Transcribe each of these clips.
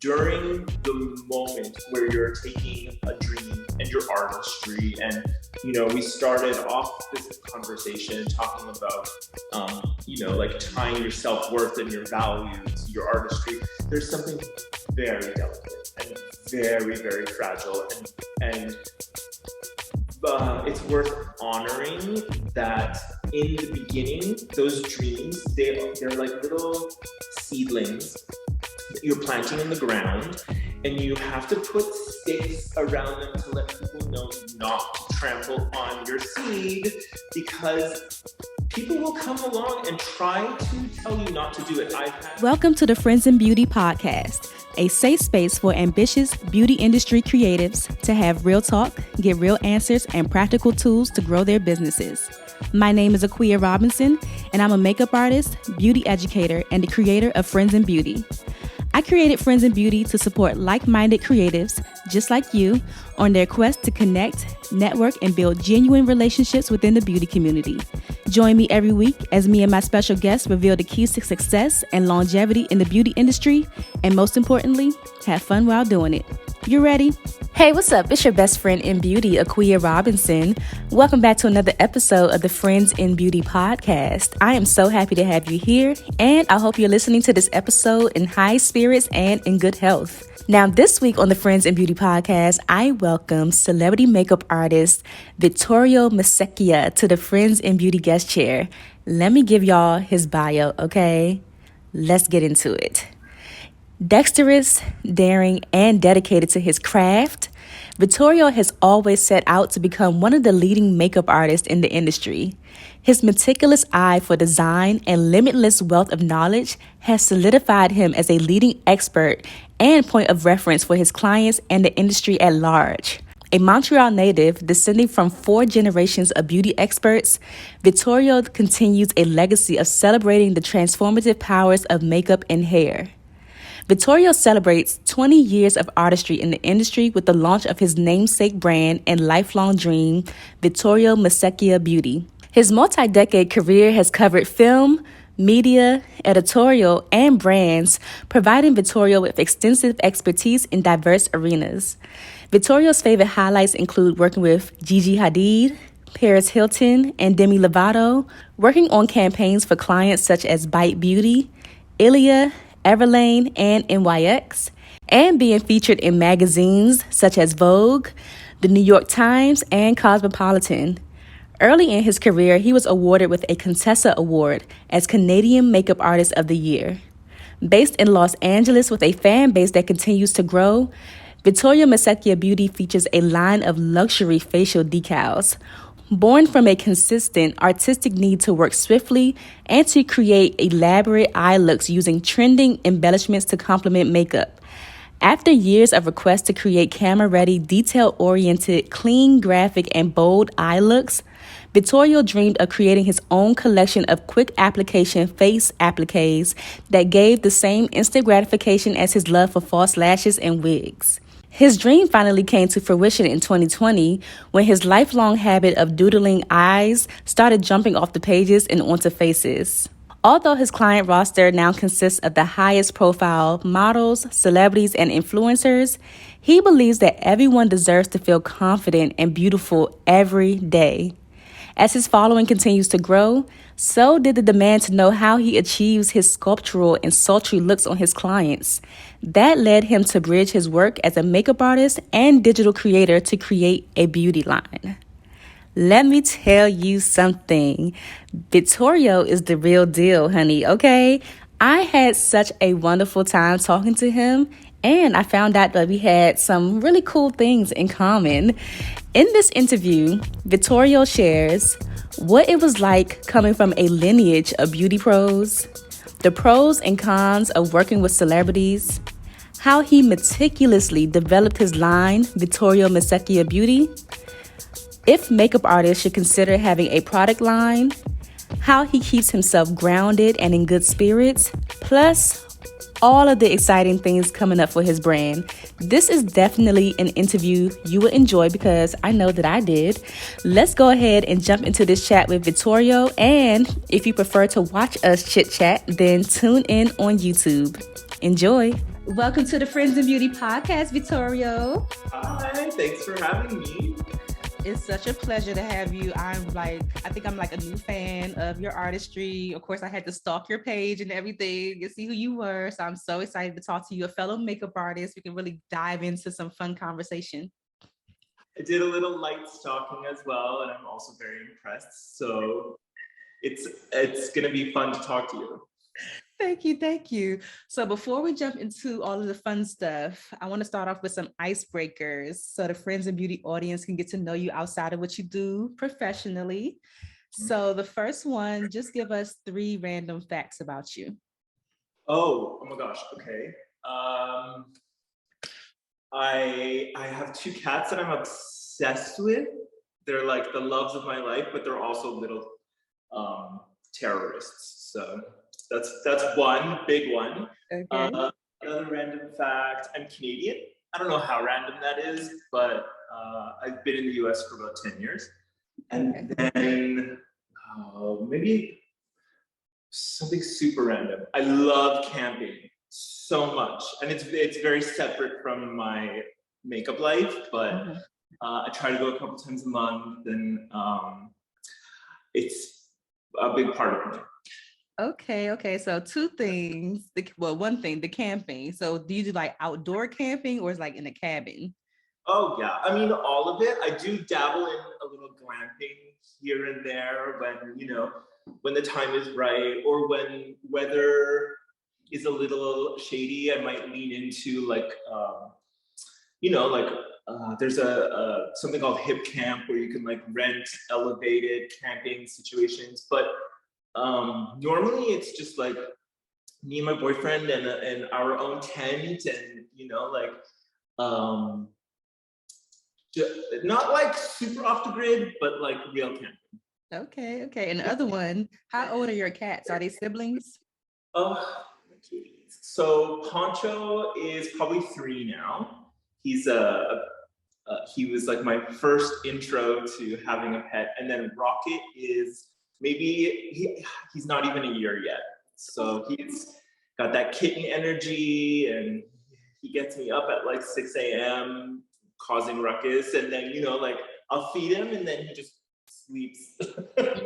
during the moment where you're taking a dream and your artistry, and we started off this conversation talking about like tying your self-worth and your value to your artistry. There's something very delicate and very, very fragile, and it's worth honoring that in the beginning, those dreams, they're like little seedlings that you're planting in the ground, and you have to put sticks around them to let people know not to trample on your seed, because people will come along and try to tell you not to do it. Welcome to the Friends in Beauty podcast, a safe space for ambitious beauty industry creatives to have real talk, get real answers, and practical tools to grow their businesses. My name is Akia Robinson, and I'm a makeup artist, beauty educator, and the creator of Friends in Beauty. I created Friends in Beauty to support like-minded creatives, just like you, on their quest to connect, network, and build genuine relationships within the beauty community. Join me every week as me and my special guests reveal the keys to success and longevity in the beauty industry, and most importantly, have fun while doing it. You ready? Hey, what's up? It's your best friend in beauty, Akia Robinson. Welcome back to another episode of the Friends in Beauty podcast. I am so happy to have you here, and I hope you're listening to this episode in high spirits and in good health. Now, this week on the Friends in Beauty podcast, I welcome celebrity makeup artist Vittorio Masecchia to the Friends in Beauty guest chair. Let me give y'all his bio, okay? Let's get into it. Dexterous, daring, and dedicated to his craft, Vittorio has always set out to become one of the leading makeup artists in the industry. His meticulous eye for design and limitless wealth of knowledge has solidified him as a leading expert and point of reference for his clients and the industry at large. A Montreal native descending from 4 generations of beauty experts, Vittorio continues a legacy of celebrating the transformative powers of makeup and hair. Vittorio celebrates 20 years of artistry in the industry with the launch of his namesake brand and lifelong dream, Vittorio Masecchia Beauty. His multi-decade career has covered film, media, editorial, and brands, providing Vittorio with extensive expertise in diverse arenas. Vittorio's favorite highlights include working with Gigi Hadid, Paris Hilton, and Demi Lovato, working on campaigns for clients such as Bite Beauty, Ilia, Everlane, and NYX, and being featured in magazines such as Vogue, the New York Times, and Cosmopolitan. Early in his career, he was awarded with a Contessa Award as Canadian Makeup Artist of the Year. Based in Los Angeles with a fan base that continues to grow, Vittorio Masecchia Beauty features a line of luxury facial decals. Born from a consistent artistic need to work swiftly and to create elaborate eye looks using trending embellishments to complement makeup. After years of requests to create camera-ready, detail-oriented, clean, graphic, and bold eye looks, Vittorio dreamed of creating his own collection of quick application face appliques that gave the same instant gratification as his love for false lashes and wigs. His dream finally came to fruition in 2020 when his lifelong habit of doodling eyes started jumping off the pages and onto faces. Although his client roster now consists of the highest profile models, celebrities, and influencers, he believes that everyone deserves to feel confident and beautiful every day. As his following continues to grow, so did the demand to know how he achieves his sculptural and sultry looks on his clients. That led him to bridge his work as a makeup artist and digital creator to create a beauty line. Let me tell you something. Vittorio is the real deal, honey, okay? I had such a wonderful time talking to him, and I found out that we had some really cool things in common. In this interview, Vittorio shares what it was like coming from a lineage of beauty pros, the pros and cons of working with celebrities, how he meticulously developed his line, Vittorio Masecchia Beauty, if makeup artists should consider having a product line, how he keeps himself grounded and in good spirits, plus all of the exciting things coming up for his brand. This is definitely an interview you will enjoy because I know that I did. Let's go ahead and jump into this chat with Vittorio, and if you prefer to watch us chit chat, then tune in on YouTube. Enjoy. Welcome to the Friends in Beauty podcast, Vittorio. Hi, thanks for having me. It's such a pleasure to have you. I think I'm like a new fan of your artistry. Of course, I had to stalk your page and everything and see who you were. So I'm so excited to talk to you, a fellow makeup artist. We can really dive into some fun conversation. I did a little light stalking as well, and I'm also very impressed. So it's gonna be fun to talk to you. Thank you. So before we jump into all of the fun stuff, I want to start off with some icebreakers so the Friends in Beauty audience can get to know you outside of what you do professionally. So the first one, just give us 3 random facts about you. Oh my gosh. Okay. I have 2 cats that I'm obsessed with. They're like the loves of my life, but they're also little terrorists. So that's one big one. Okay. Another random fact: I'm Canadian. I don't know how random that is, but I've been in the US for about 10 years. And then maybe something super random. I love camping so much, and it's very separate from my makeup life, but I try to go a couple times a month, and it's a big part of me. Okay. So 2 things. One thing, the camping. So do you do like outdoor camping or is like in a cabin? Oh yeah, I mean all of it. I do dabble in a little glamping here and there when the time is right, or when weather is a little shady. I might lean into there's a something called hip camp where you can like rent elevated camping situations, but normally it's just like me and my boyfriend and our own tent, and not like super off the grid, but like real camping. Okay. And the other one, how old are your cats? Are they siblings? Oh, my cuties. So Poncho is probably 3 now. He's he was like my first intro to having a pet, and then Rocket is he's not even a year yet. So he's got that kitten energy, and he gets me up at like 6 a.m. causing ruckus, and then I'll feed him, and then he just sleeps. But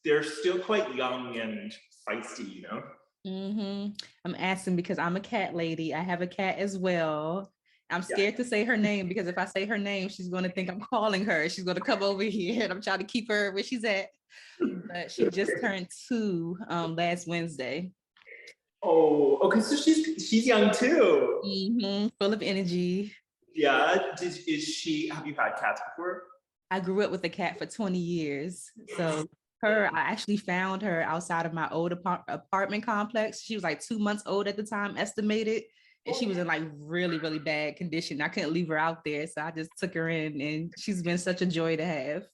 they're still quite young and feisty, I'm asking because I'm a cat lady. I have a cat as well. I'm scared to say her name because if I say her name, she's going to think I'm calling her. She's going to come over here, and I'm trying to keep her where she's at. But she just turned 2 last Wednesday. Oh, okay. So she's young too. Full of energy. Yeah. Have you had cats before? I grew up with a cat for 20 years. So I actually found her outside of my old apartment complex. She was like 2 months old at the time, estimated. And she was in like really, really bad condition. I couldn't leave her out there. So I just took her in, and she's been such a joy to have.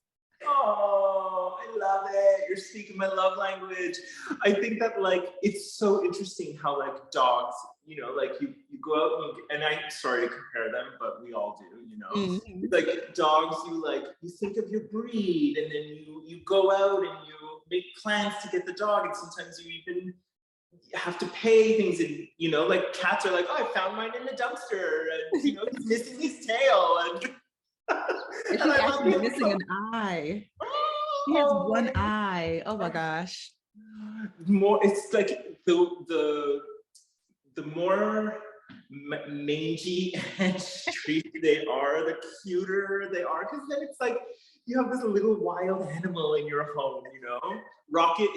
Oh, I love it. You're speaking my love language. I think that it's so interesting how dogs, you go out and I'm sorry to compare them, but we all do, It's like dogs, you think of your breed, and then you go out and you make plans to get the dog, and sometimes you even have to pay things, and cats are like, oh, I found mine in the dumpster, and he's missing his tail, and she's actually missing an eye. She has one eye. Oh my gosh. It's like the more mangy and streaky they are, the cuter they are, because then it's like you have this little wild animal in your home. Rocket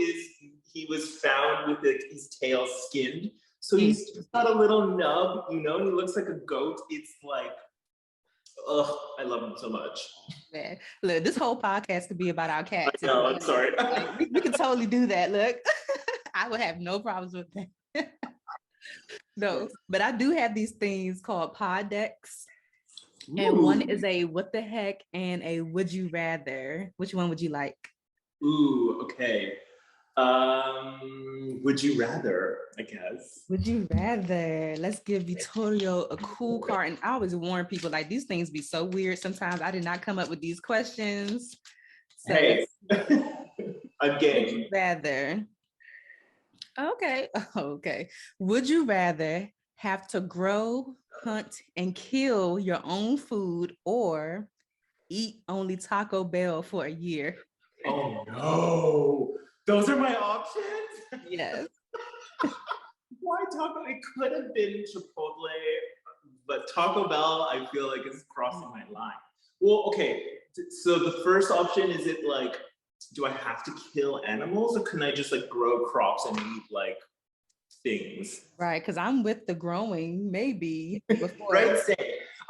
he was found with his tail skinned, so he's just got a little nub, and he looks like a goat. It's like, I love him so much. Man, look, this whole podcast could be about our cats. No, I'm sorry. We can totally do that. Look, I would have no problems with that. No, but I do have these things called pod decks. And one is a what the heck and a would you rather. Which one would you like? Ooh, okay. Would you rather, I guess. Would you rather? Let's give Vittorio a cool card. And I always warn people, like, these things be so weird sometimes. I did not come up with these questions. So hey, I'm game. Would you rather Okay. Okay. Would you rather have to grow, hunt, and kill your own food or eat only Taco Bell for a year? Oh no. Those are my options? Yes. Why Taco? It could have been Chipotle, but Taco Bell, I feel like is crossing my line. Well, okay. So the first option is it like, do I have to kill animals or can I just like grow crops and eat like things? Right. Because I'm with the growing, maybe before. Right? Same.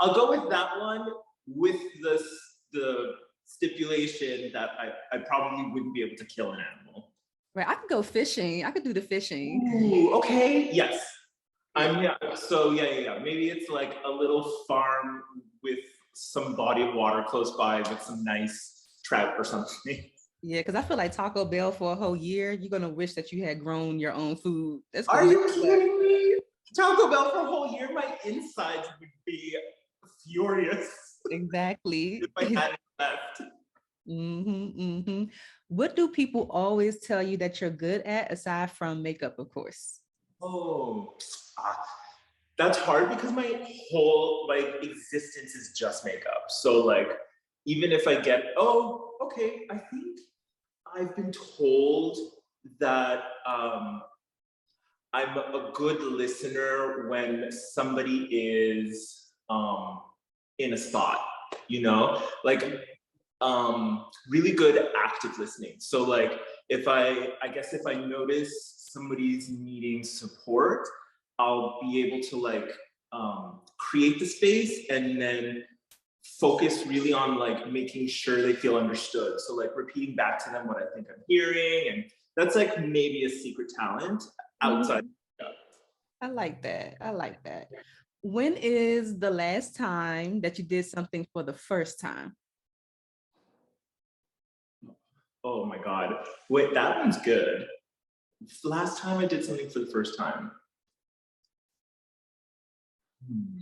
I'll go with that one with the stipulation that I probably wouldn't be able to kill an animal. Right. I could go fishing. I could do the fishing. Ooh, okay. Yes. Yeah. Yeah. So yeah. Maybe it's like a little farm with some body of water close by with some nice trout or something. Yeah, because I feel like Taco Bell for a whole year, you're gonna wish that you had grown your own food. That's Are gonna you kidding me? Taco Bell for a whole year, my insides would be furious. exactly. If I had it left. What do people always tell you that you're good at aside from makeup, of course? Oh, ah, that's hard because my whole like existence is just makeup. So like, even if I get, oh, okay, I think I've been told that I'm a good listener when somebody is in a spot, like really good active listening. So like I guess if I notice somebody's needing support, I'll be able to like create the space and then focus really on like making sure they feel understood. So like repeating back to them what I think I'm hearing. And that's like maybe a secret talent outside. I like that. I like that. When is the last time that you did something for the first time? Oh my God. Wait, that one's good. Last time I did something for the first time. Hmm.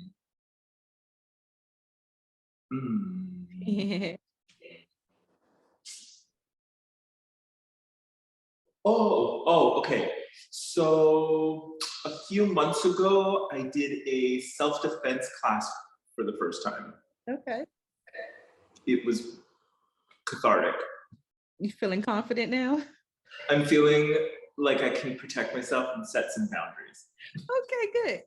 Hmm. Okay. So a few months ago, I did a self-defense class for the first time. Okay. It was cathartic. You feeling confident now? I'm feeling like I can protect myself and set some boundaries. Okay, good.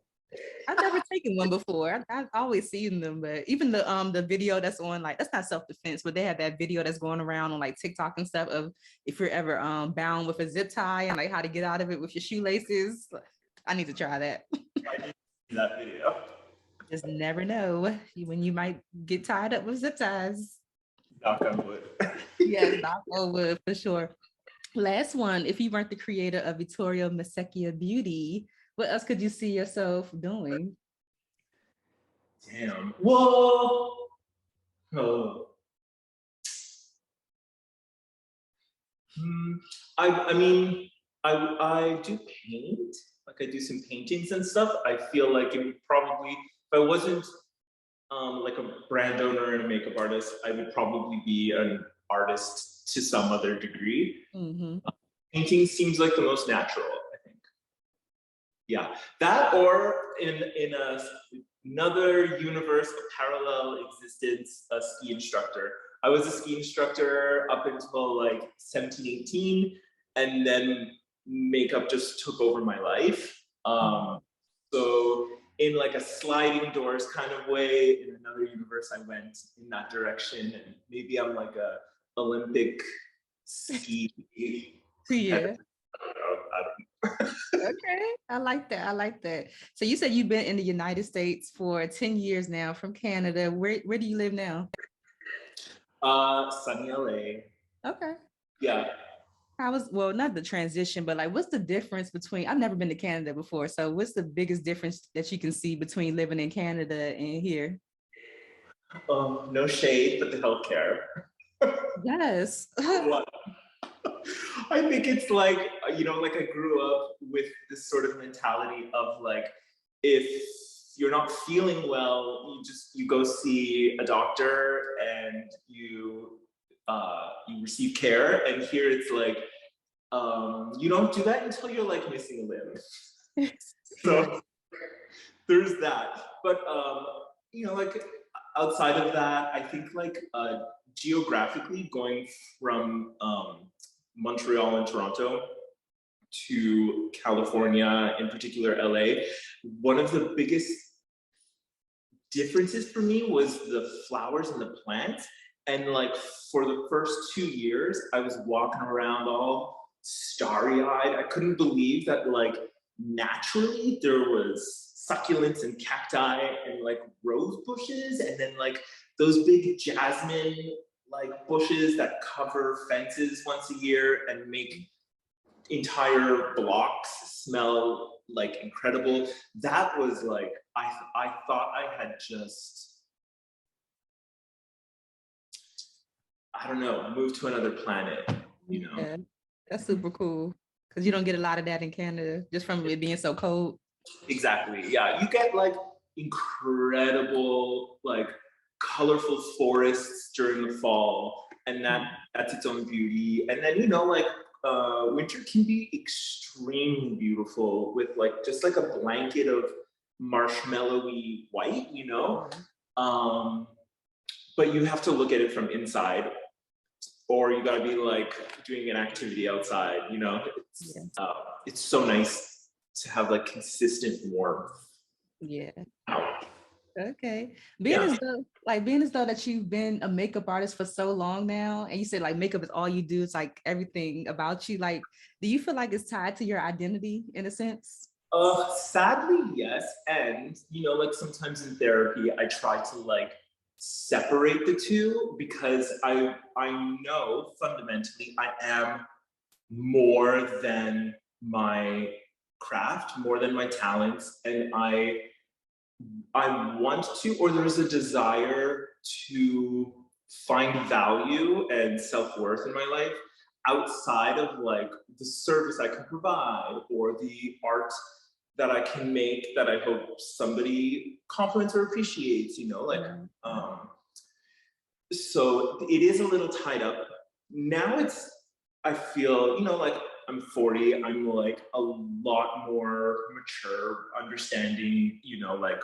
I've never taken one before. I've always seen them, but even the video that's on like that's not self-defense, but they have that video that's going around on like TikTok and stuff of if you're ever bound with a zip tie and like how to get out of it with your shoelaces. I need to try that. I need to see that video. Just never know when you might get tied up with zip ties. Knock on wood. Yes, knock on wood for sure. Last one, if you weren't the creator of Vittorio Masecchia Beauty, what else could you see yourself doing? Damn. Whoa. Oh. I mean, I do paint. Like I do some paintings and stuff. I feel like it would probably, if I wasn't like a brand owner and a makeup artist, I would probably be an artist to some other degree. Painting seems like the most natural, I think. Yeah, that or in another universe, a parallel existence, a ski instructor. I was a ski instructor up until like 17, 18, and then makeup just took over my life. So in like a sliding doors kind of way, in another universe, I went in that direction, and maybe I'm like a Olympic ski. Yeah. I don't know. Okay. I like that. I like that. So you said you've been in the United States for 10 years now from Canada. Where do you live now? Sunny LA. Okay. Yeah. How was well, not the transition, but like what's the difference between I've never been to Canada before. So what's the biggest difference that you can see between living in Canada and here? No shade, but the healthcare. Yes. What? I think it's like, like I grew up with this sort of mentality of like, if you're not feeling well, you go see a doctor and you receive care. And here it's like, You don't do that until you're like missing a limb. Yeah. So there's that. But like outside of that, I think like geographically going from Montreal and Toronto to California, in particular LA, one of the biggest differences for me was the flowers and the plants. And like for the first 2 years, I was walking around all starry-eyed. I couldn't believe that like naturally there was succulents and cacti and like rose bushes, and then like those big jasmine like bushes that cover fences once a year and make entire blocks smell like incredible. That was like I thought I had just, I don't know, moved to another planet, you know. Yeah, that's super cool because you don't get a lot of that in Canada just from it being so cold. Exactly. Yeah, you get like incredible like colorful forests during the fall, and that's its own beauty. And then like winter can be extremely beautiful with like just like a blanket of marshmallowy white, but you have to look at it from inside, or you got to be like doing an activity outside. It's so nice to have like consistent warmth. Yeah. Out. Okay. Being as though that you've been a makeup artist for so long now, and you said like makeup is all you do, it's like everything about you. Like, do you feel like it's tied to your identity in a sense? Sadly, yes. And like sometimes in therapy, I try to like separate the two, because I know fundamentally I am more than my craft, more than my talents, and I want to, or there's a desire to find value and self-worth in my life outside of like the service I can provide or the art that I can make that I hope somebody compliments or appreciates, so it is a little tied up. Now I feel, like I'm 40, I'm like a lot more mature, understanding, like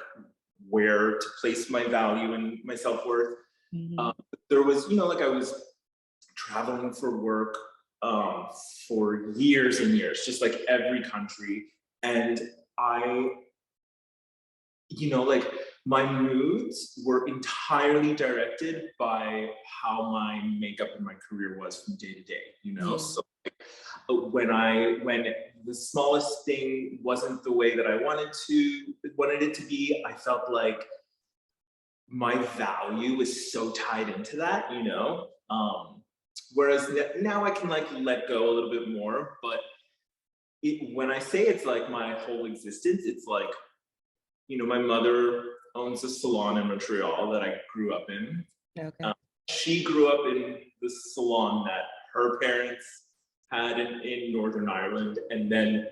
where to place my value and my self-worth. Mm-hmm. There was, like I was traveling for work for years and years, just like every country. And I, like my moods were entirely directed by how my makeup and my career was from day to day, Yeah. So when the smallest thing wasn't the way that I wanted it to be, I felt like my value is so tied into that, whereas now I can like let go a little bit more. But when I say it's like my whole existence, it's like, my mother owns a salon in Montreal that I grew up in. Okay. She grew up in the salon that her parents had in Northern Ireland, and then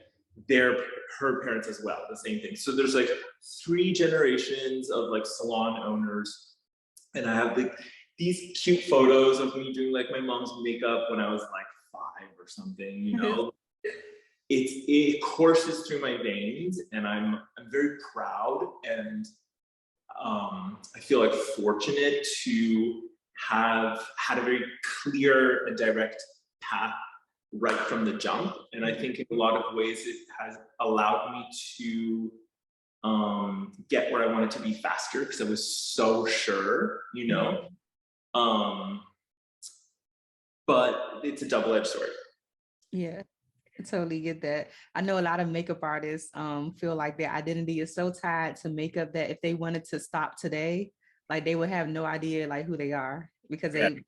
her parents as well, the same thing. So there's like 3 generations of like salon owners, and I have these cute photos of me doing like my mom's makeup when I was like 5 or something. It courses through my veins, and I'm very proud, and I feel like fortunate to have had a very clear and direct path right from the jump. And I think in a lot of ways it has allowed me to get where I wanted to be faster, because I was so sure, but it's a double-edged sword. Yeah, I totally get that. I know a lot of makeup artists feel like their identity is so tied to makeup that if they wanted to stop today, like they would have no idea like who they are, because they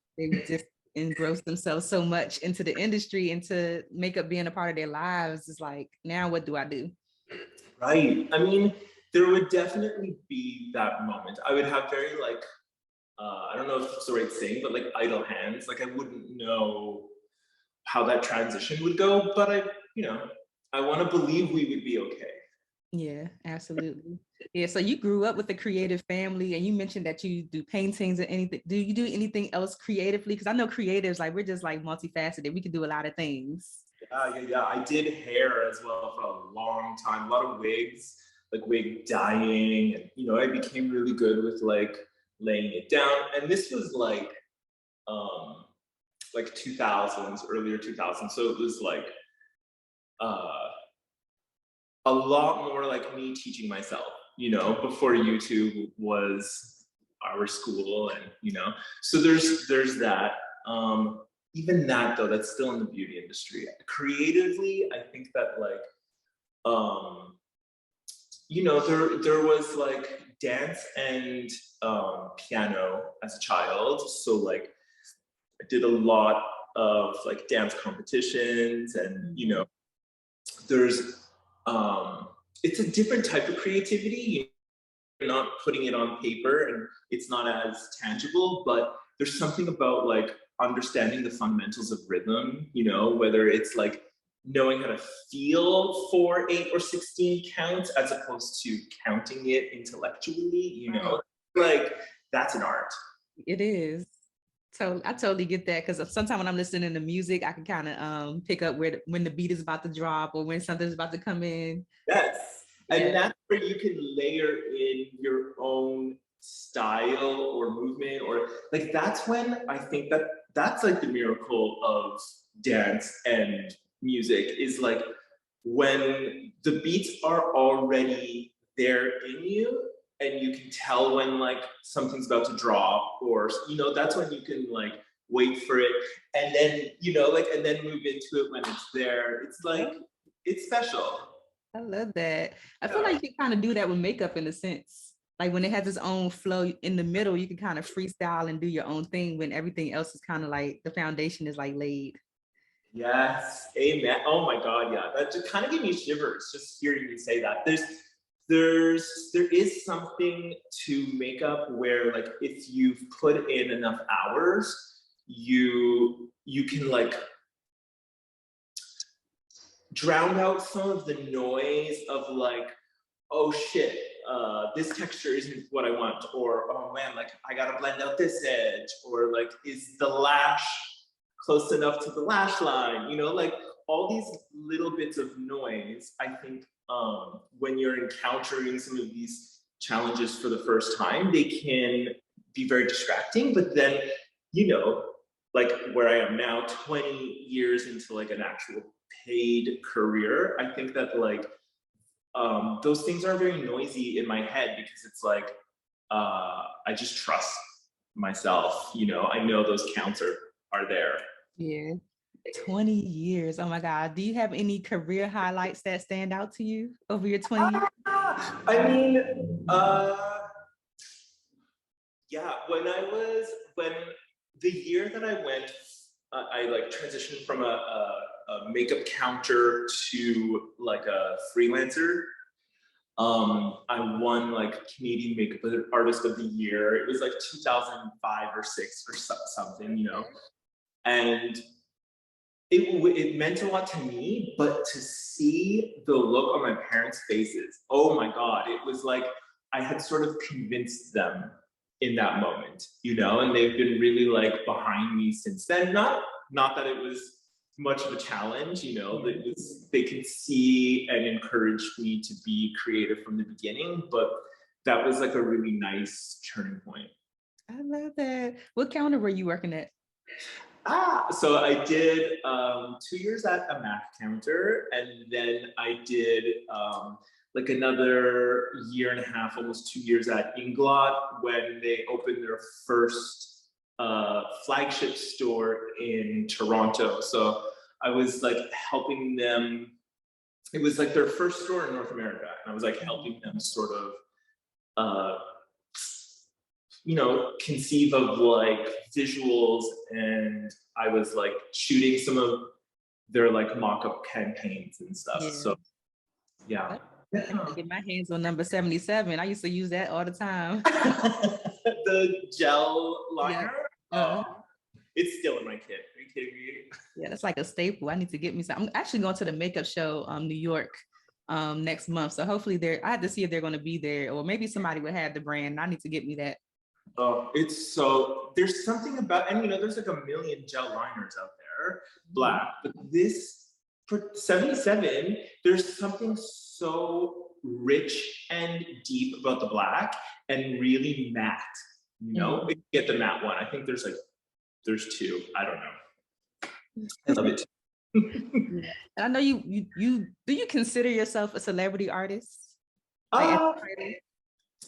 just engross themselves so much into the industry, into makeup being a part of their lives. It's like, now what do I do? Right. I mean, there would definitely be that moment. I would have very like, I don't know if it's the right saying, but like idle hands. Like I wouldn't know how that transition would go, but I want to believe we would be okay. Yeah, absolutely. Yeah, so you grew up with a creative family, and you mentioned that you do paintings and anything. Do you do anything else creatively? Because I know creatives, like we're just like multifaceted. We can do a lot of things. Yeah. I did hair as well for a long time. A lot of wigs, like wig dyeing, and I became really good with like laying it down. And this was um like 2000s, earlier 2000s. So it was like uh a lot more like me teaching myself, before YouTube was our school, and so there's that. Even that though, that's still in the beauty industry. Creatively, I think that like um there was like dance and piano as a child. So like I did a lot of like dance competitions, and there's it's a different type of creativity. You're not putting it on paper and it's not as tangible, but there's something about like understanding the fundamentals of rhythm, whether it's like knowing how to feel 4, 8, or 16 counts as opposed to counting it intellectually, like that's an art. It is. So I totally get that, because sometimes when I'm listening to music, I can kind of pick up when the beat is about to drop or when something's about to come in. Yes. Yeah. And that's where you can layer in your own style or movement, or like that's when I think that that's like the miracle of dance and music, is like when the beats are already there in you, and you can tell when like something's about to drop, or that's when you can like wait for it, and then and then move into it when it's there. It's like it's special. I love that. I feel like you can kind of do that with makeup in a sense. Like when it has its own flow in the middle, you can kind of freestyle and do your own thing when everything else is kind of like the foundation is like laid. Yes, amen. Oh my God, yeah. That just kind of gave me shivers just hearing you say that. There is something to makeup where like if you've put in enough hours, you can like drown out some of the noise of like, oh shit, this texture isn't what I want, or oh man, like I gotta blend out this edge, or like is the lash close enough to the lash line, like all these little bits of noise. I think when you're encountering some of these challenges for the first time, they can be very distracting, but then, like where I am now, 20 years into like an actual paid career, I think that like those things are very noisy in my head, because it's like I just trust myself. I know those counts are there. Yeah. 20 years. Oh my God. Do you have any career highlights that stand out to you over your 20 years? I mean, yeah, when the year that I went, I like transitioned from a makeup counter to like a freelancer. I won like Canadian Makeup Artist of the Year. It was like 2005 or 6 or something, and it meant a lot to me. But to see the look on my parents' faces, oh my God, it was like I had sort of convinced them in that moment, and they've been really like behind me since then. Not that it was much of a challenge, they can see and encourage me to be creative from the beginning, but that was like a really nice turning point. I love that. What counter were you working at? So I did 2 years at a math counter, and then I did like another year and a half, almost 2 years at Inglot, when they opened their first flagship store in Toronto. So I was like helping them. It was like their first store in North America, and I was like helping them sort of conceive of like visuals, and I was like shooting some of their like mock-up campaigns and stuff. Yeah. So yeah. I need to get my hands on number 77. I used to use that all the time. The gel liner. Yeah. It's still in my kit. Are you kidding me? Yeah, that's like a staple. I need to get me some. I'm actually going to the makeup show, New York, next month. So hopefully I have to see if they're going to be there, or maybe somebody would have the brand. I need to get me that. Oh, there's something about, and there's like a million gel liners out there, black, but this for 77, there's something so rich and deep about the black and really matte, you know? If you get the matte one. I think there's two. I don't know. I love it too. I know you do you consider yourself a celebrity artist?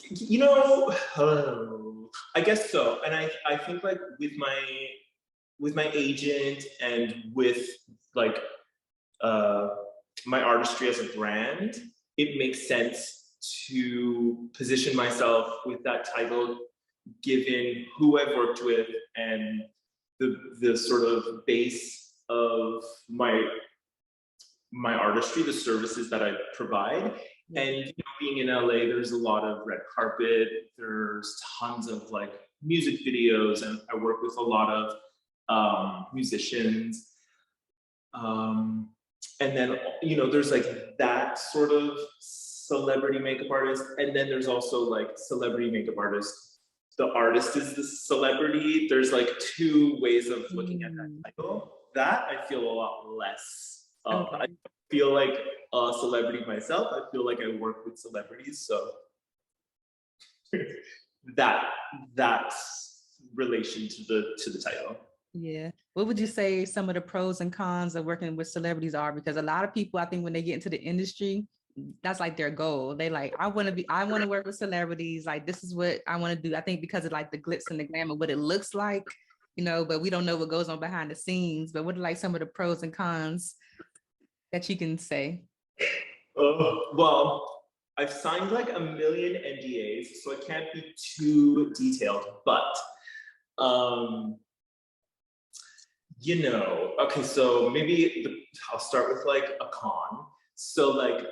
You know, I guess so. And I think like with my agent and with like my artistry as a brand, it makes sense to position myself with that title, given who I've worked with and the sort of base of my artistry, the services that I provide. And you know, being in LA, there's a lot of red carpet, there's tons of like music videos, and I work with a lot of musicians. And then, you know, there's like that sort of celebrity makeup artist. And then there's also like celebrity makeup artist. The artist is the celebrity. There's like two ways of looking at that title. That I feel a lot less. I feel like a celebrity myself. I feel like I work with celebrities. So that's relation to the title. Yeah. What would you say some of the pros and cons of working with celebrities are? Because a lot of people, I think when they get into the industry, that's like their goal. They like, I want to work with celebrities. Like, this is what I want to do. I think because of like the glitz and the glamour, what it looks like, you know, but we don't know what goes on behind the scenes. But what are like some of the pros and cons that you can say? Well, I've signed like a million NDAs, so I can't be too detailed, but you know, okay, so maybe I'll start with like a con. So like,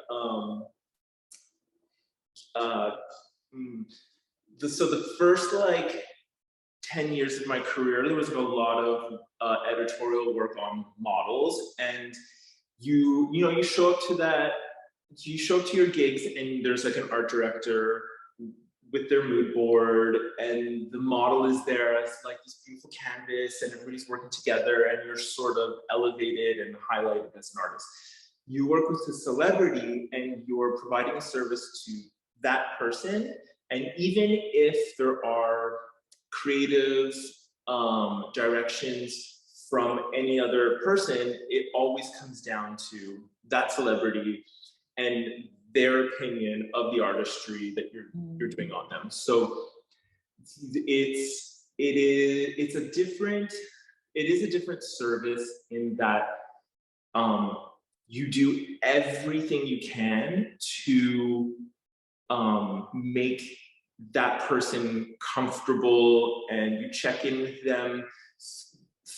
the first like 10 years of my career, there was a lot of editorial work on models, and you know, you show up to your gigs, and there's like an art director with their mood board, and the model is there as like this beautiful canvas, and everybody's working together, and you're sort of elevated and highlighted as an artist. You work with a celebrity, and you're providing a service to that person, and even if there are creative directions from any other person, it always comes down to that celebrity and their opinion of the artistry that you're doing on them. So it is a different service in that you do everything you can to make that person comfortable, and you check in with them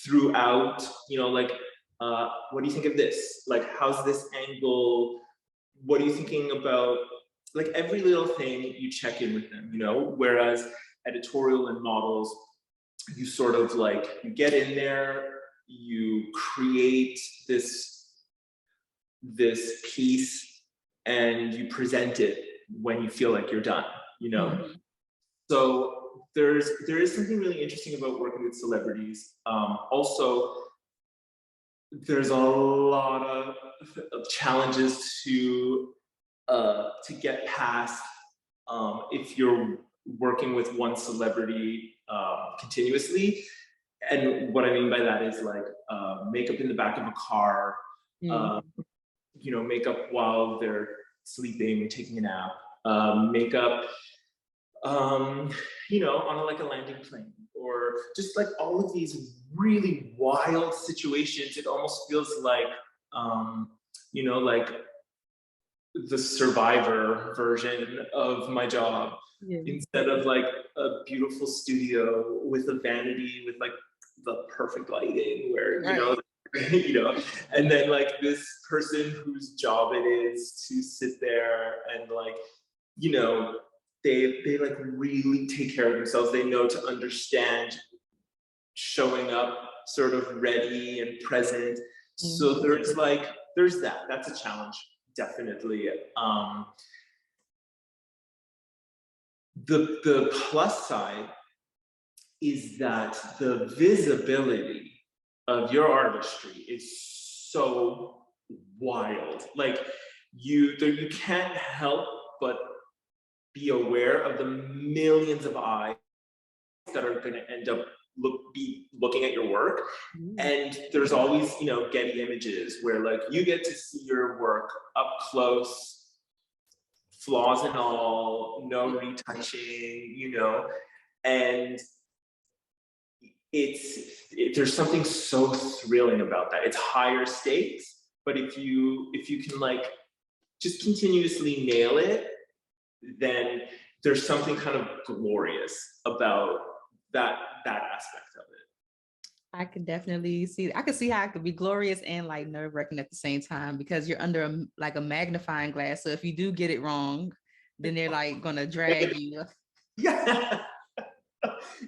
throughout, you know, like, what do you think of this? Like, how's this angle? What are you thinking about? Like, every little thing you check in with them, you know, whereas editorial and models, you sort of like, you get in there, you create this piece, and you present it when you feel like you're done, you know? So there is something really interesting about working with celebrities. Also, there's a lot of challenges to get past if you're working with one celebrity continuously. And what I mean by that is like makeup in the back of a car, you know, makeup while they're sleeping, taking a nap, makeup, you know, on like a landing plane, or just like all of these really wild situations. It almost feels like, you know, like the Survivor version of my job, instead of like a beautiful studio with a vanity with like the perfect lighting where, you know, you know, and then like this person whose job it is to sit there and like, you know, they like really take care of themselves. They know to understand showing up sort of ready and present. So there's that's a challenge, definitely. The plus side is that the visibility of your artistry is so wild. Like you can't help but be aware of the millions of eyes that are going to end up be looking at your work. And there's always, Getty Images where like you get to see your work up close, flaws and all, no retouching, and there's something so thrilling about that. It's higher stakes, but if you can like just continuously nail it, then there's something kind of glorious about that aspect of it. I could definitely see. I could see how it could be glorious and like nerve-wracking at the same time, because you're under a magnifying glass. So if you do get it wrong, then they're like gonna drag you. Yeah.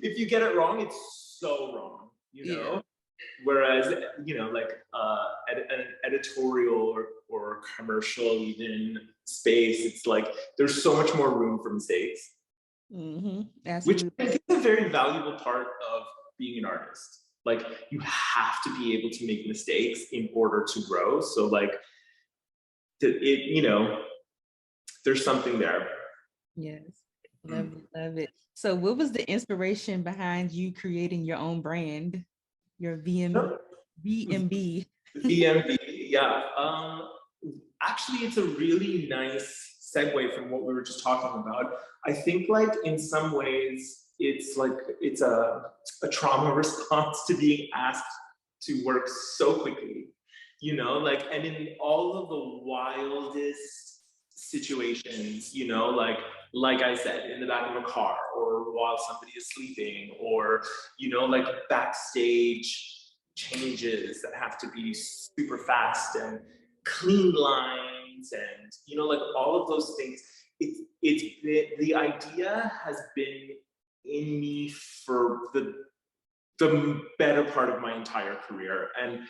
If you get it wrong, it's so wrong, Yeah. Whereas, like an editorial or commercial even space, it's like there's so much more room for mistakes. Absolutely. Which I think is a very valuable part of being an artist. Like you have to be able to make mistakes in order to grow. So like there's something there. Yes. Love it. So what was the inspiration behind you creating your own brand, your VMB? VMB, yeah. Actually, it's a really nice segue from what we were just talking about. I think like in some ways, it's a trauma response to being asked to work so quickly, and in all of the wildest situations, like I said, in the back of a car or while somebody is sleeping or, like backstage changes that have to be super fast and clean lines and, like all of those things. The idea has been in me for the better part of my entire career. And,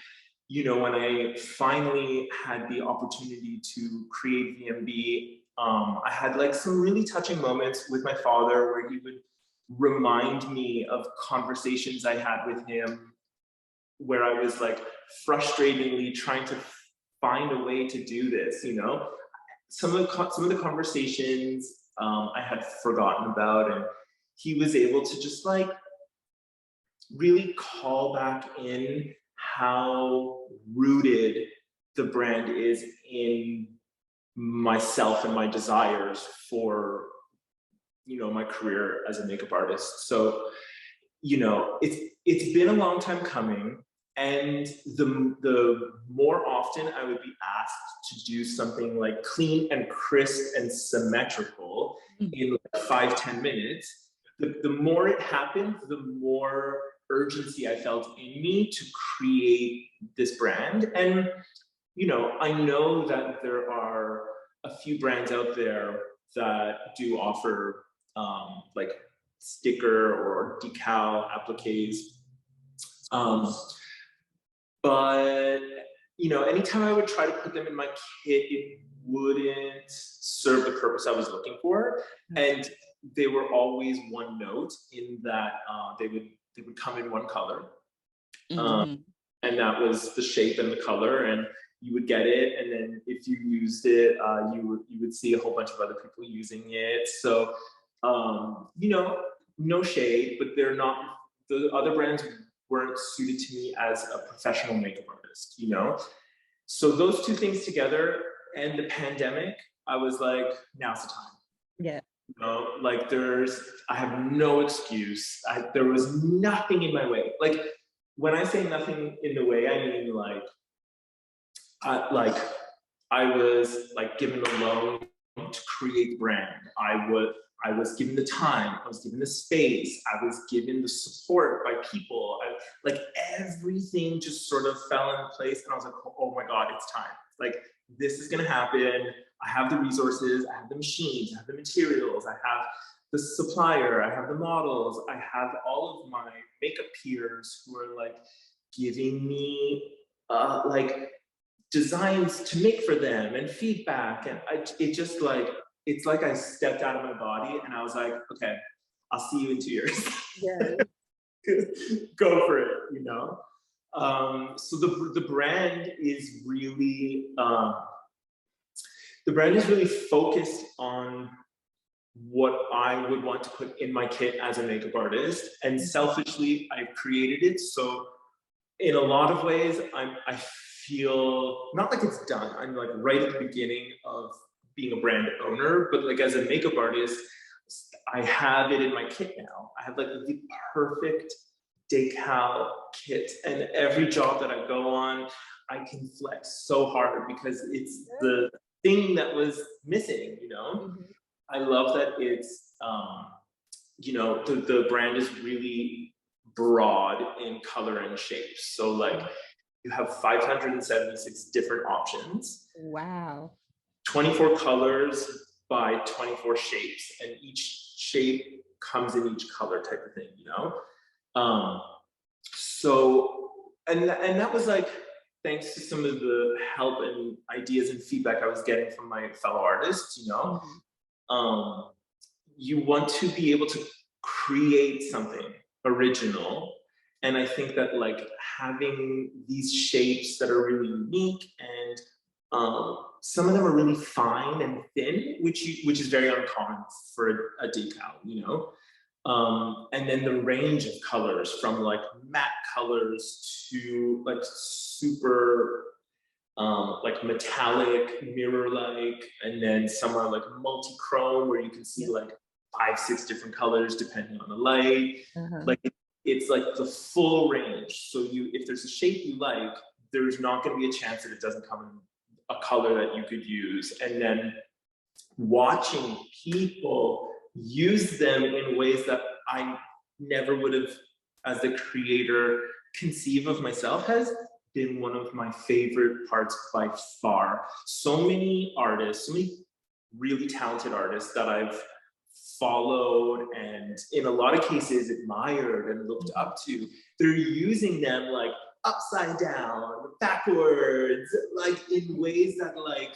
when I finally had the opportunity to create VMB, I had like some really touching moments with my father where he would remind me of conversations I had with him where I was like frustratingly trying to find a way to do this, some of the conversations I had forgotten about, and he was able to just like really call back in how rooted the brand is in myself and my desires for, my career as a makeup artist. So, it's been a long time coming. And the more often I would be asked to do something like clean and crisp and symmetrical in like 5-10 minutes, the more it happened, the more urgency I felt in me to create this brand. And, I know that there are a few brands out there that do offer like sticker or decal appliques. But, anytime I would try to put them in my kit, it wouldn't serve the purpose I was looking for. And they were always one note in that they would come in one color. And that was the shape and the color, and you would get it. And then if you used it, you would see a whole bunch of other people using it. So, no shade, but the other brands weren't suited to me as a professional makeup artist, So those two things together and the pandemic, I was like, now's the time. Yeah. Like I have no excuse. There was nothing in my way. Like when I say nothing in the way, I mean I was like given a loan to create the brand. I was given the time, I was given the space, I was given the support by people. Like everything just sort of fell in place, and I was like, oh my God, it's time. Like this is gonna happen. I have the resources, I have the machines, I have the materials, I have the supplier, I have the models, I have all of my makeup peers who are like giving me like designs to make for them and feedback. And it's like I stepped out of my body and I was like, okay, I'll see you in 2 years. Yeah. Go for it, So the brand is really focused on what I would want to put in my kit as a makeup artist, and selfishly, I've created it. So in a lot of ways, I feel not like it's done. I'm like right at the beginning of being a brand owner, but like as a makeup artist, I have it in my kit now. I have like the perfect decal kit, and every job that I go on, I can flex so hard because it's the thing that was missing, you know? I love that it's, you know, the brand is really broad in color and shape. So like you have 576 different options. Wow. 24 colors by 24 shapes, and each shape comes in each color type of thing, you know? So, and that was like, thanks to some of the help and ideas and feedback I was getting from my fellow artists, you know? You want to be able to create something original. And I think that like having these shapes that are really unique, and some of them are really fine and thin, which is very uncommon for a decal, you know? And then the range of colors from like matte colors to like super like metallic, mirror-like, and then some are like multi-chrome where you can see like 5-6 different colors depending on the light. Like it's like the full range. So if there's a shape you like, there's not going to be a chance that it doesn't come in a color that you could use. And then watching people use them in ways that I never would have, as the creator, conceive of myself has been one of my favorite parts by far. So many artists, so many really talented artists that I've followed and in a lot of cases admired and looked up to, they're using them like upside down, backwards, like in ways that like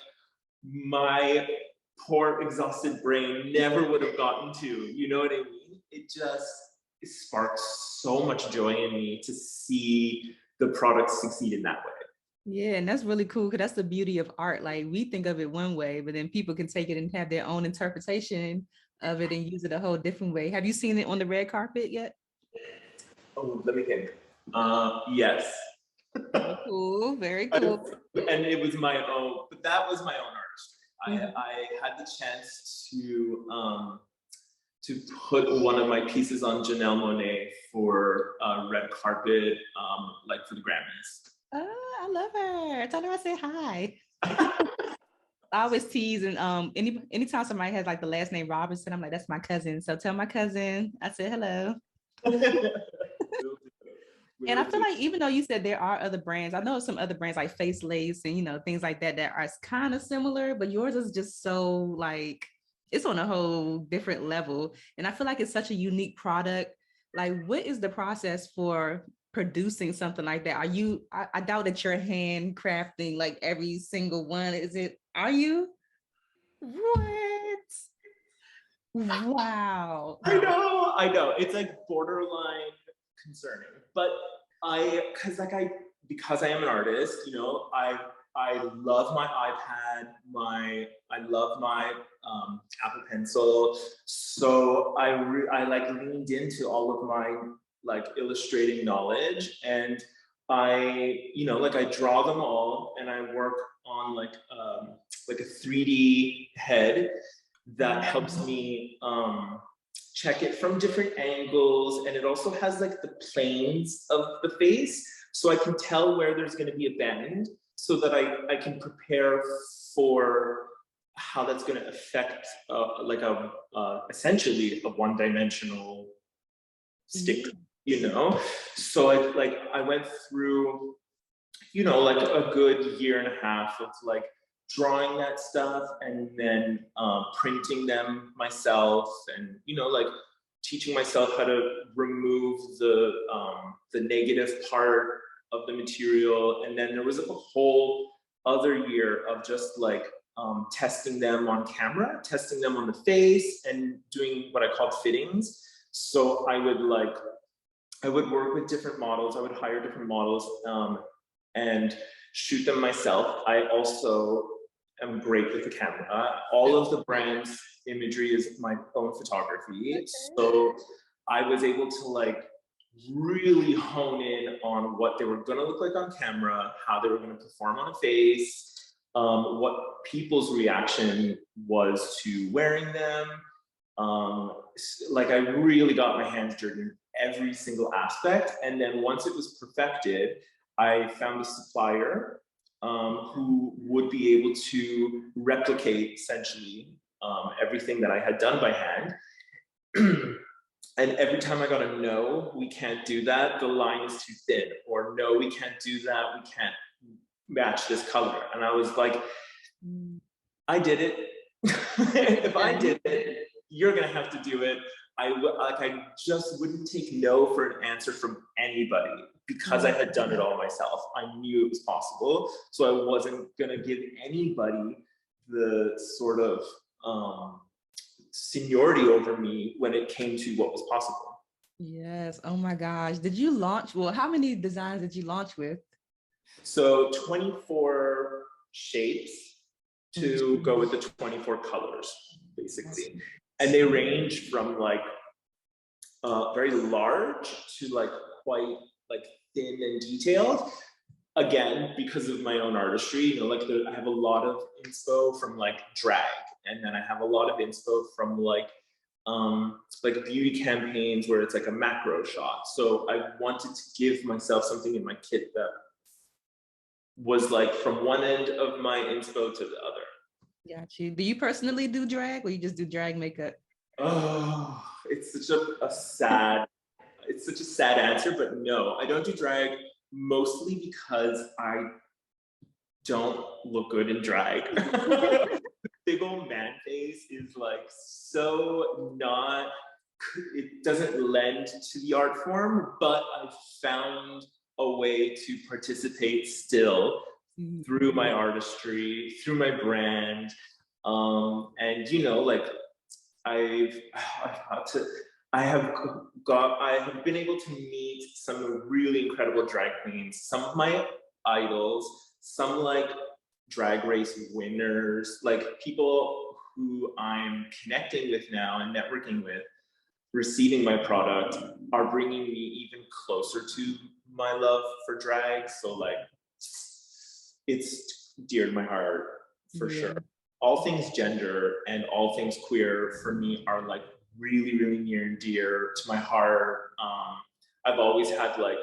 my poor exhausted brain never would have gotten to, you know what I mean? It sparks so much joy in me to see the product succeed in that way. Yeah, and that's really cool because that's the beauty of art. Like we think of it one way, but then people can take it and have their own interpretation of it and use it a whole different way. Have you seen it on the red carpet yet? Oh, let me think. Yes. Very cool, very cool. And it was my own, but that was my own artistry. I had the chance to put one of my pieces on Janelle Monáe for red carpet, like for the Grammys. Oh, I love her. Tell her I said hi. I always tease, and anytime somebody has like the last name Robinson, I'm like, that's my cousin. So tell my cousin I said hello. And I feel like even though you said there are other brands, I know some other brands like Face Lace and you know things like that that are kind of similar, but yours is just so like it's on a whole different level. And I feel like it's such a unique product. Like, what is the process for producing something like that? Are you? I doubt that you're handcrafting like every single one. Is it? Are you? What? Wow. I know. It's like borderline concerning, but because I am an artist, you know, I love my iPad, I love my Apple Pencil, so I like leaned into all of my like illustrating knowledge, and I draw them all, and I work on like a 3D head that helps me check it from different angles, and it also has like the planes of the face, so I can tell where there's going to be a bend, so that I can prepare for how that's going to affect essentially a one-dimensional stick, you know. So I went through, you know, like a good year and a half of like drawing that stuff, and then printing them myself, and you know, like teaching myself how to remove the negative part of the material. And then there was like a whole other year of just like testing them on camera, testing them on the face, and doing what I called fittings. So I would like I would work with different models. I would hire different models and shoot them myself. I also am great with the camera. All of the brand's imagery is my own photography. So I was able to like really hone in on what they were gonna look like on camera, how they were gonna perform on a face, what people's reaction was to wearing them. Like I really got my hands dirty in every single aspect. And then once it was perfected, I found a supplier who would be able to replicate essentially everything that I had done by hand. And every time I got a no, we can't do that, the line is too thin, or no, we can't do that, we can't match this color. And I was like, I did it. If I did it, you're gonna have to do it. I just wouldn't take no for an answer from anybody because I had done it all myself. I knew it was possible, so I wasn't gonna give anybody the sort of seniority over me when it came to what was possible. Yes. Oh my gosh. Did you launch? Well, how many designs did you launch with? So 24 shapes to go with the 24 colors, basically. And they range from like very large to like quite like thin and detailed. Again, because of my own artistry, you know, like I have a lot of inspo from like drag, and then I have a lot of inspo from like beauty campaigns where it's like a macro shot. So I wanted to give myself something in my kit that was like from one end of my inspo to the other. Got you. Do you personally do drag, or you just do drag makeup? Oh, it's such a sad, it's such a sad answer, but no, I don't do drag, mostly because I don't look good in drag. Big old man face is like so not, it doesn't lend to the art form, but I've found a way to participate still through my artistry, through my brand. And you know, like I have been able to meet some really incredible drag queens, some of my idols, some like drag race winners, like people who I'm connecting with now and networking with, receiving my product are bringing me even closer to my love for drag. So like, it's dear to my heart for sure. All things gender and all things queer for me are like really, really near and dear to my heart. I've always had like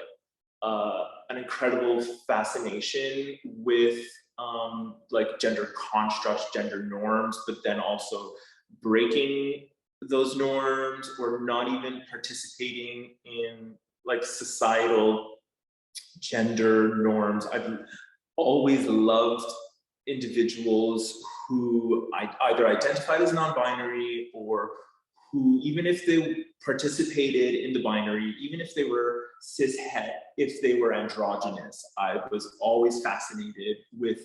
an incredible fascination with like gender constructs, gender norms, but then also breaking those norms or not even participating in like societal gender norms. I've always loved individuals who either identified as non-binary or who, even if they participated in the binary, even if they were cishet, if they were androgynous, I was always fascinated with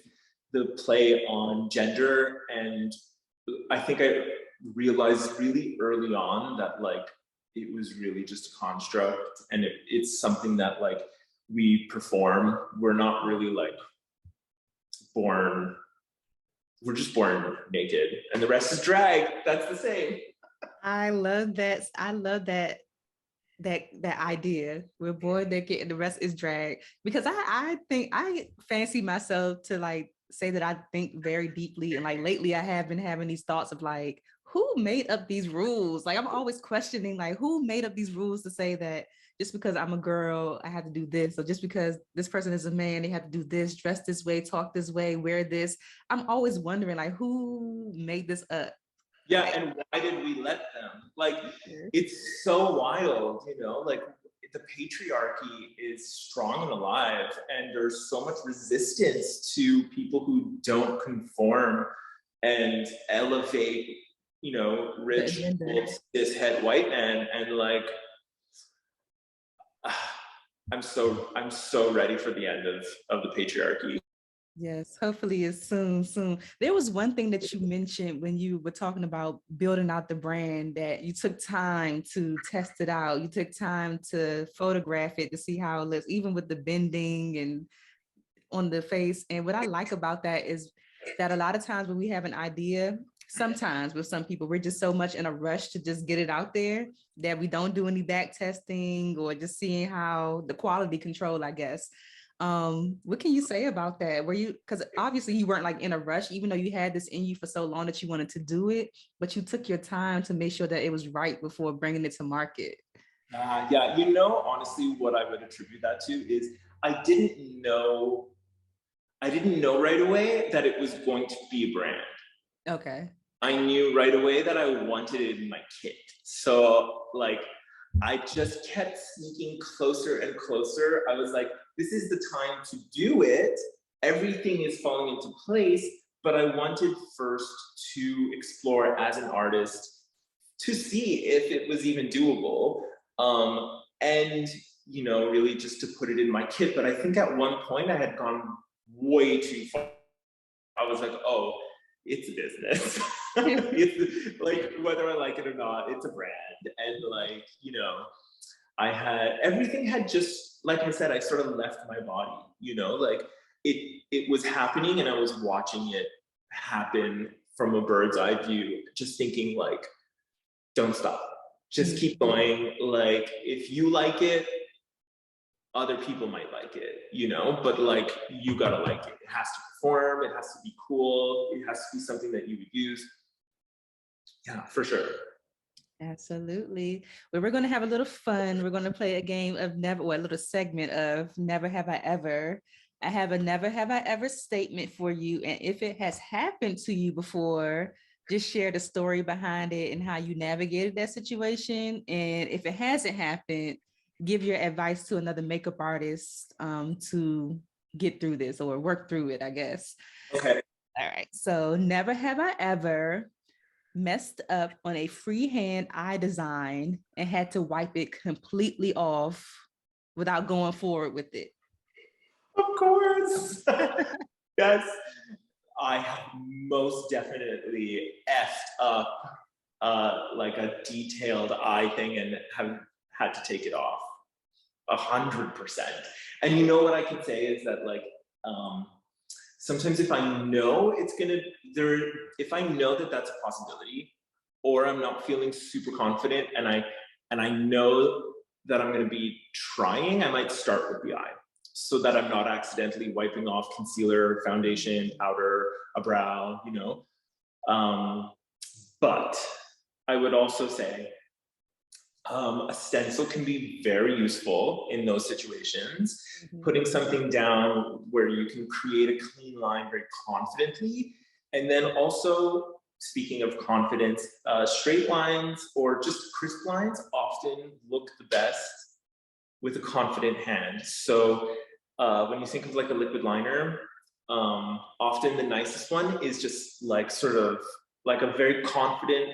the play on gender. And I think I realized really early on that like it was really just a construct, and it's something that like we perform. We're not really like born, we're just born naked and the rest is drag. That's the same. I love that. I love that idea. We're born naked and the rest is drag. Because I think I fancy myself to like say that I think very deeply, and like lately I have been having these thoughts of like, who made up these rules? Like I'm always questioning like who made up these rules to say that just because I'm a girl, I have to do this, or just because this person is a man, they have to do this, dress this way, talk this way, wear this. I'm always wondering like who made this up? Yeah, and why did we let them? Like, it's so wild, you know, like the patriarchy is strong and alive, and there's so much resistance to people who don't conform and elevate, you know, rich, cis-het white men. And like, I'm so ready for the end of the patriarchy. Yes, hopefully it's soon. There was one thing that you mentioned when you were talking about building out the brand, that you took time to test it out. You took time to photograph it to see how it looks, even with the bending and on the face. And what I like about that is that a lot of times when we have an idea, sometimes with some people, we're just so much in a rush to just get it out there that we don't do any back testing or just seeing how the quality control, I guess. What can you say about that? Were you, because obviously you weren't like in a rush, even though you had this in you for so long that you wanted to do it, but you took your time to make sure that it was right before bringing it to market. Yeah, honestly, what I would attribute that to is I didn't know I didn't know right away that it was going to be a brand. Okay. I knew right away that I wanted it in my kit. So like I just kept sneaking closer and closer. I was like, this is the time to do it. Everything is falling into place, but I wanted first to explore as an artist to see if it was even doable. And really just to put it in my kit. But I think at one point I had gone way too far. I was like, oh, it's a business. It's like whether I like it or not, it's a brand. And I had everything had just like I said, I sort of left my body, like it was happening and I was watching it happen from a bird's eye view, just thinking like, don't stop. Just keep going. Like if you like it, other people might like it, but like you gotta like it. It has to perform, it has to be cool, it has to be something that you would use. Yeah, for sure. Absolutely. Well, we're going to have a little fun. We're going to play a game of never, or a little segment of never have I ever. I have a never have I ever statement for you. And if it has happened to you before, just share the story behind it and how you navigated that situation. And if it hasn't happened, give your advice to another makeup artist to get through this or work through it, I guess. Okay. All right. So never have I ever messed up on a freehand eye design and had to wipe it completely off without going forward with it. Of course. Yes. I have most definitely effed up like a detailed eye thing and have had to take it off 100%. And you know what I can say is that like sometimes if I know if I know that that's a possibility, or I'm not feeling super confident and I know that I'm going to be trying, I might start with the eye so that I'm not accidentally wiping off concealer, foundation, powder, a brow, But I would also say a stencil can be very useful in those situations. Putting something down where you can create a clean line very confidently. And then also, speaking of confidence, straight lines or just crisp lines often look the best with a confident hand. So when you think of like a liquid liner, often the nicest one is just like sort of like a very confident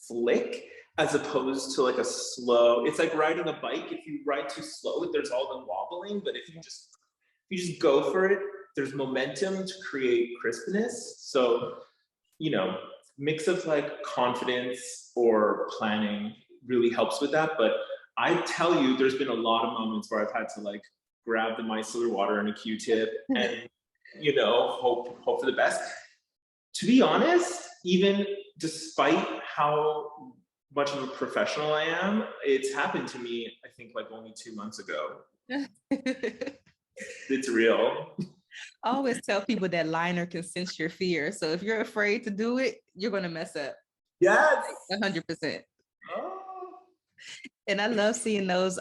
flick, as opposed to like a slow. It's like riding a bike. If you ride too slow, there's all the wobbling. But if you just go for it, there's momentum to create crispness. So mix of like confidence or planning really helps with that. But I tell you, there's been a lot of moments where I've had to like grab the micellar water and a Q-tip and hope for the best. To be honest, even despite how much of a professional I am, it's happened to me, I think like only 2 months ago. It's real. I always tell people that liner can sense your fear. So if you're afraid to do it, you're going to mess up. Yes. 100%. Oh. And I love seeing those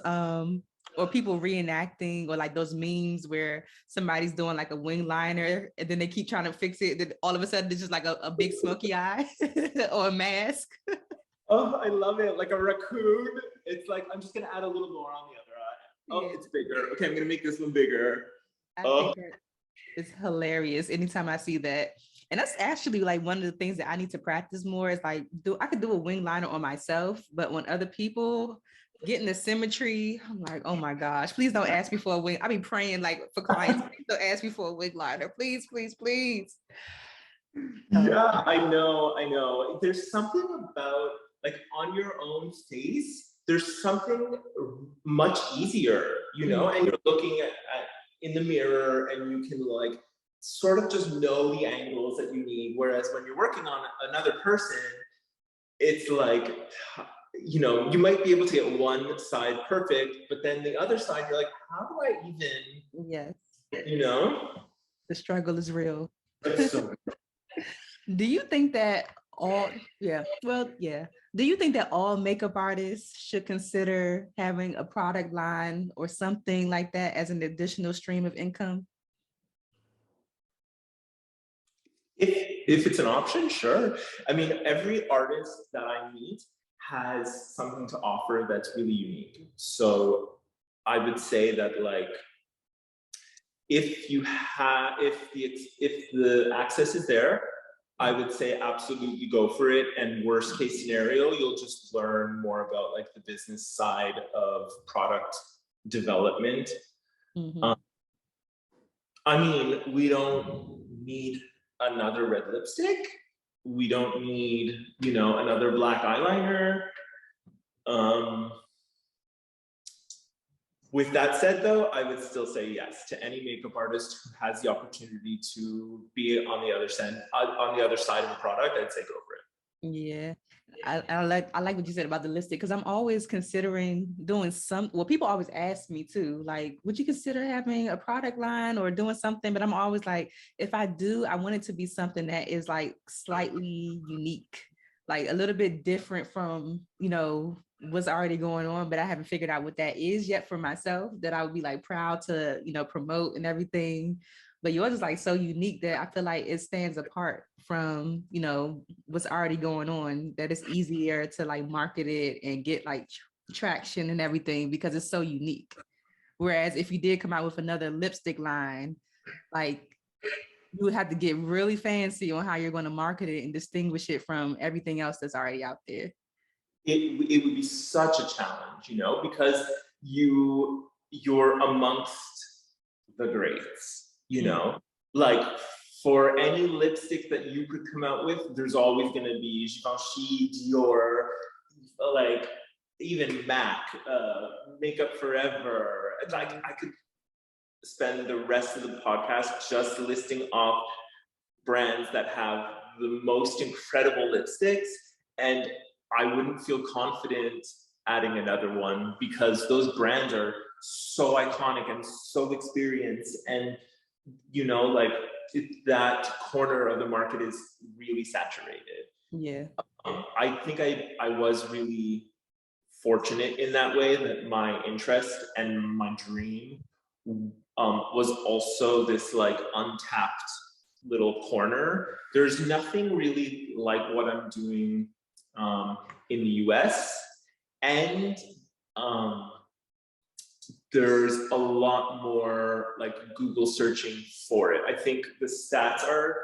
or people reenacting, or like those memes where somebody's doing like a wing liner and then they keep trying to fix it. Then all of a sudden it's just like a big smoky eye or a mask. Oh, I love it. Like a raccoon. It's like, I'm just going to add a little more on the other eye. Oh, yeah. It's bigger. Okay, I'm going to make this one bigger. I think it's hilarious anytime I see that. And that's actually like one of the things that I need to practice more is like, I could do a wing liner on myself, but on other people, getting the symmetry. I'm like, oh my gosh, please don't ask me for a wig. I be praying like for clients, please don't ask me for a wig liner. Please, please, please. Yeah, I know. There's something about like on your own face, there's something much easier, you know, and you're looking at in the mirror and you can like sort of just know the angles that you need. Whereas when you're working on another person, it's like, you know, you might be able to get one side perfect, but then the other side, you're like, how do I even, Yes, you know? the struggle is real. It's so Do you think that all, yeah, well, yeah. Do you think that all makeup artists should consider having a product line or something like that as an additional stream of income? if it's an option, sure. I mean, every artist that I meet has something to offer that's really unique. So I would say that like if the access is there, I would say absolutely go for it. And worst case scenario, you'll just learn more about like the business side of product development. Mhm. I mean, we don't need another red lipstick. We don't need, you know, another black eyeliner. Um, with that said, though, I would still say yes to any makeup artist who has the opportunity to be on the other side of the product. I'd say go for it. Yeah. I like what you said about the lipstick because I'm always considering doing some, well, people always ask me too, like, would you consider having a product line or doing something? But I'm always like, if I do, I want it to be something that is like slightly unique, like a little bit different from, you know, what's already going on, but I haven't figured out what that is yet for myself that I would be like proud to, you know, promote and everything. But yours is like so unique that I feel like it stands apart from, you know, what's already going on, that it's easier to like market it and get like traction and everything because it's so unique. Whereas if you did come out with another lipstick line, like you would have to get really fancy on how you're going to market it and distinguish it from everything else that's already out there. It would be such a challenge, you know, because you're amongst the greats, you know, like for any lipstick that you could come out with, there's always going to be Givenchy, Dior, like even MAC, Makeup Forever. Like I could spend the rest of the podcast just listing off brands that have the most incredible lipsticks, and I wouldn't feel confident adding another one because those brands are so iconic and so experienced, and you know, like that corner of the market is really saturated. Yeah. I think I was really fortunate in that way that my interest and my dream was also this like untapped little corner. There's nothing really like what I'm doing in the US, and um, there's a lot more like Google searching for it. I think the stats are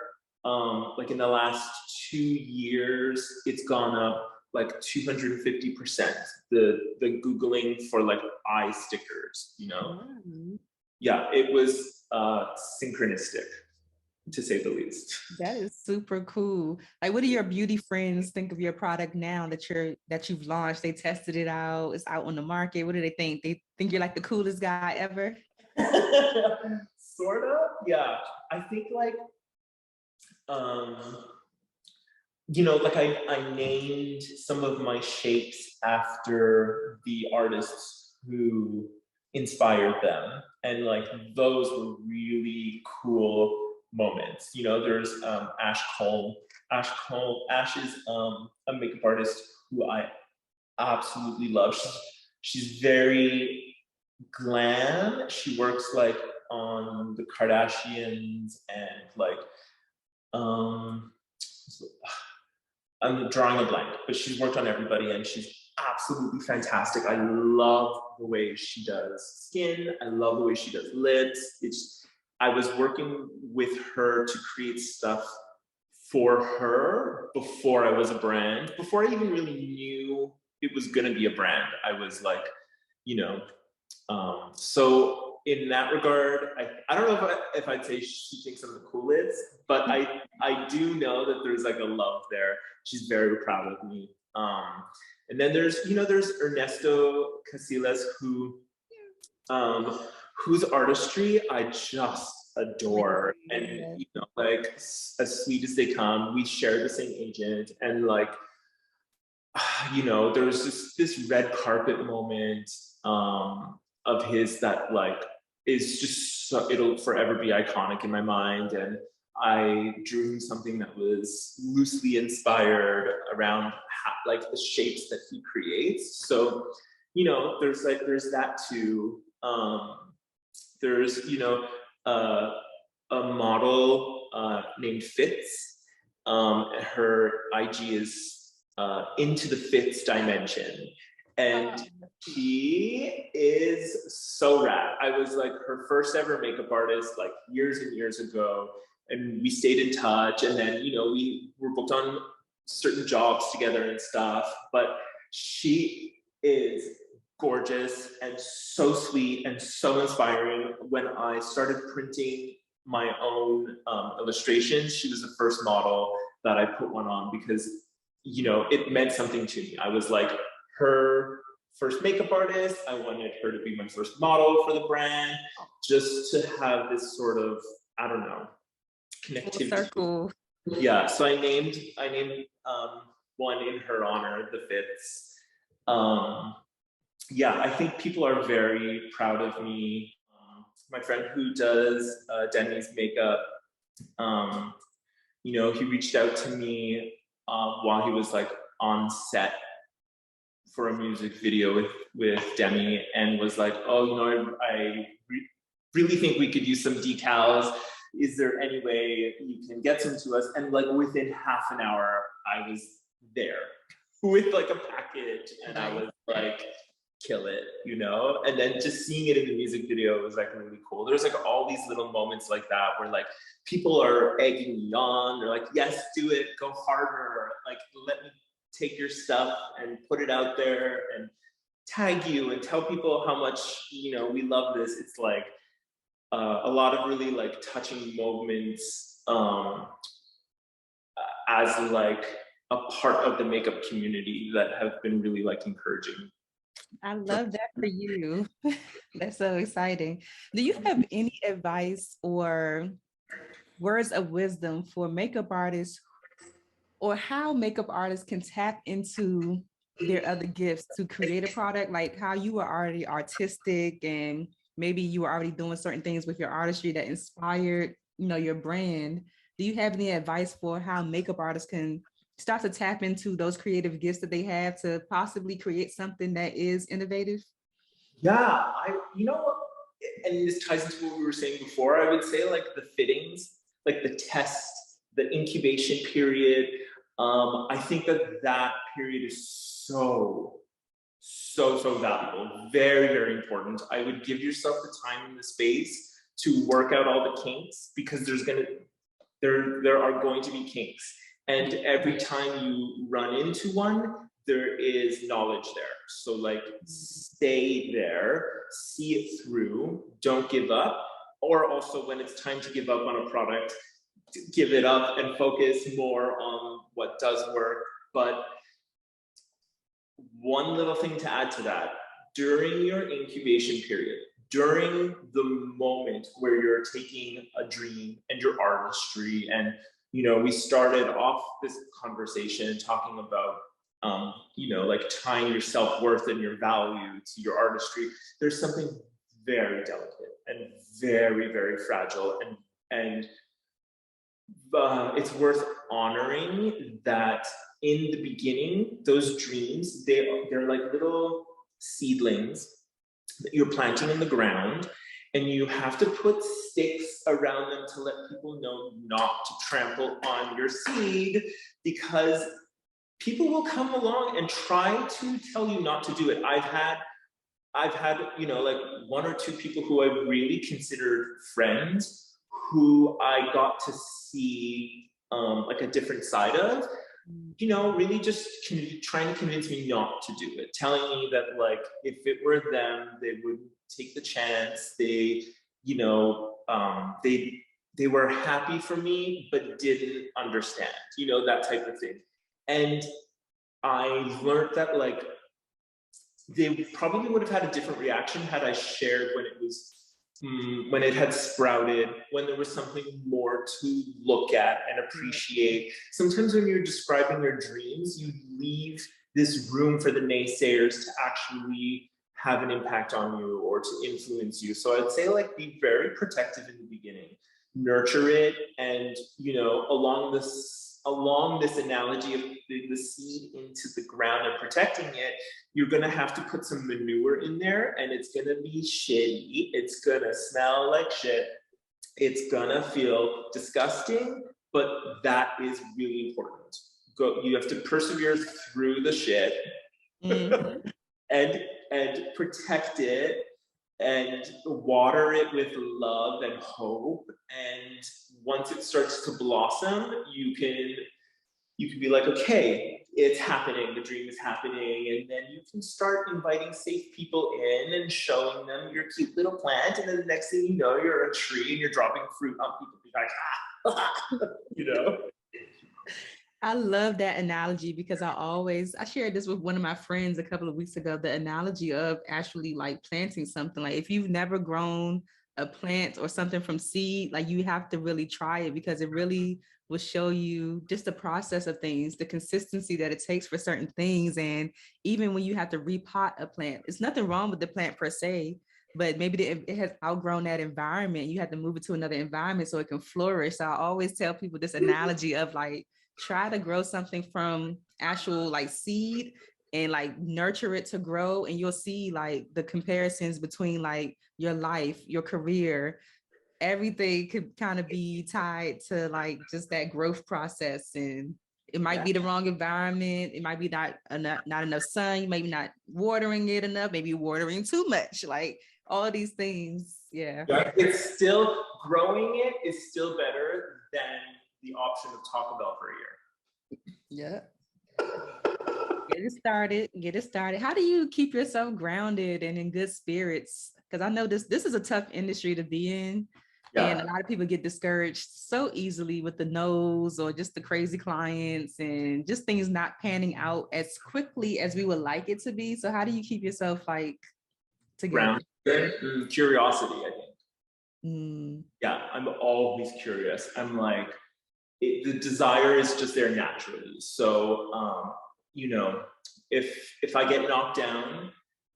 like in the last 2 years, it's gone up like 250%. The Googling for like eye stickers, you know? Yeah, it was synchronistic, to say the least. That is super cool. Like, what do your beauty friends think of your product now that you've launched? They tested it out, it's out on the market. What do they think? They think you're like the coolest guy ever? Sort of, yeah. I think like you know, like I named some of my shapes after the artists who inspired them. And like those were really cool moments. You know, there's Ash Cole. Ash is a makeup artist who I absolutely love. She's very glam. She works like on the Kardashians and like um I'm drawing a blank, but she's worked on everybody and she's absolutely fantastic. I love the way she does skin. I love the way she does lips. I was working with her to create stuff for her before I was a brand, before I even really knew it it was going to be a brand. I was like, you know, so in that regard, I don't know if I'd say she thinks I'm the coolest, but I do know that there's like a love there. She's very proud of me. And then there's Ernesto Casillas, whose artistry I just adore. And, like, as sweet as they come, we share the same agent. And like, there was just this red carpet moment of his that like is just so, it'll forever be iconic in my mind. And I drew him something that was loosely inspired around like the shapes that he creates. So, there's that too. There's, a model named Fitz. Her IG is into the Fitz dimension. And she is so rad. I was like her first ever makeup artist, like years and years ago. And we stayed in touch. And then, we were booked on certain jobs together and stuff. But she is gorgeous and so sweet and so inspiring. When I started printing my own illustrations, she was the first model that I put one on because, it meant something to me. I was like her first makeup artist. I wanted her to be my first model for the brand, just to have this sort of, I don't know, connectivity. Full circle. Yeah, so I named one in her honor, the Fitz. Yeah, I think people are very proud of me. My friend who does Demi's makeup, he reached out to me while he was like on set for a music video with Demi, and was like, oh, I really think we could use some decals. Is there any way you can get some to us? And like within half an hour, I was there with like a package, and I was like, kill it, and then just seeing it in the music video was like really cool. There's like all these little moments like that where like people are egging me on. They're like, yes, do it, go harder, like let me take your stuff and put it out there and tag you and tell people how much we love this. It's like a lot of really like touching moments as like a part of the makeup community that have been really like encouraging. I love that for you. That's so exciting. Do you have any advice or words of wisdom for makeup artists, or how makeup artists can tap into their other gifts to create a product? Like how you are already artistic and maybe you were already doing certain things with your artistry that inspired, your brand. Do you have any advice for how makeup artists can start to tap into those creative gifts that they have to possibly create something that is innovative? Yeah, and this ties into what we were saying before. I would say like the fittings, like the test, the incubation period. I think that period is so valuable, very, very important. I would give yourself the time and the space to work out all the kinks, because there are going to be kinks. And every time you run into one, there is knowledge there. So like stay there, see it through, don't give up. Or also when it's time to give up on a product, give it up and focus more on what does work. But one little thing to add to that, during your incubation period, during the moment where you're taking a dream and your artistry, and we started off this conversation talking about like tying your self-worth and your value to your artistry. There's something very delicate and very, very fragile, and it's worth honoring that in the beginning, those dreams, they're like little seedlings that you're planting in the ground, and you have to put sticks around them to let people know not to trample on your seed, because people will come along and try to tell you not to do it. I've had like one or two people who I really considered friends, who I got to see like a different side of, you know, really just trying to convince me not to do it, telling me that like if it were them, they wouldn't take the chance. They, you know, they were happy for me, but didn't understand, you know, that type of thing. And I learned that like they probably would have had a different reaction had I shared when it was when it had sprouted, when there was something more to look at and appreciate. Sometimes when you're describing your dreams, you leave this room for the naysayers to actually have an impact on you or to influence you. So I'd say like be very protective in the beginning, nurture it, and you know, along this analogy of putting the seed into the ground and protecting it, you're gonna have to put some manure in there, and it's gonna be shitty. It's gonna smell like shit. It's gonna feel disgusting, but that is really important. You have to persevere through the shit and protect it and water it with love and hope. And once it starts to blossom, you can be like, okay, it's happening, the dream is happening, and then you can start inviting safe people in and showing them your cute little plant, and then the next thing you know, you're a tree and you're dropping fruit on people, be like, you know. I love that analogy because I shared this with one of my friends a couple of weeks ago, the analogy of actually like planting something. Like if you've never grown a plant or something from seed, like you have to really try it because it really will show you just the process of things, the consistency that it takes for certain things. And even when you have to repot a plant, it's nothing wrong with the plant per se, but maybe it has outgrown that environment. You have to move it to another environment so it can flourish. So I always tell people this analogy of like, try to grow something from actual like seed and like nurture it to grow, and you'll see like the comparisons between like your life, your career, everything could kind of be tied to like just that growth process. And it might be the wrong environment, it might be not enough sun, you may be not watering it enough, maybe watering too much, like all of these things. It's still growing, it is still better than the option of Taco Bell for a year. Get it started. How do you keep yourself grounded and in good spirits? Because I know this is a tough industry to be in. And a lot of people get discouraged so easily with the no's or just the crazy clients and just things not panning out as quickly as we would like it to be. So how do you keep yourself like together? Grounded. Curiosity, I think. Yeah, I'm always curious. I'm like, the desire is just there naturally. So, you know, if I get knocked down,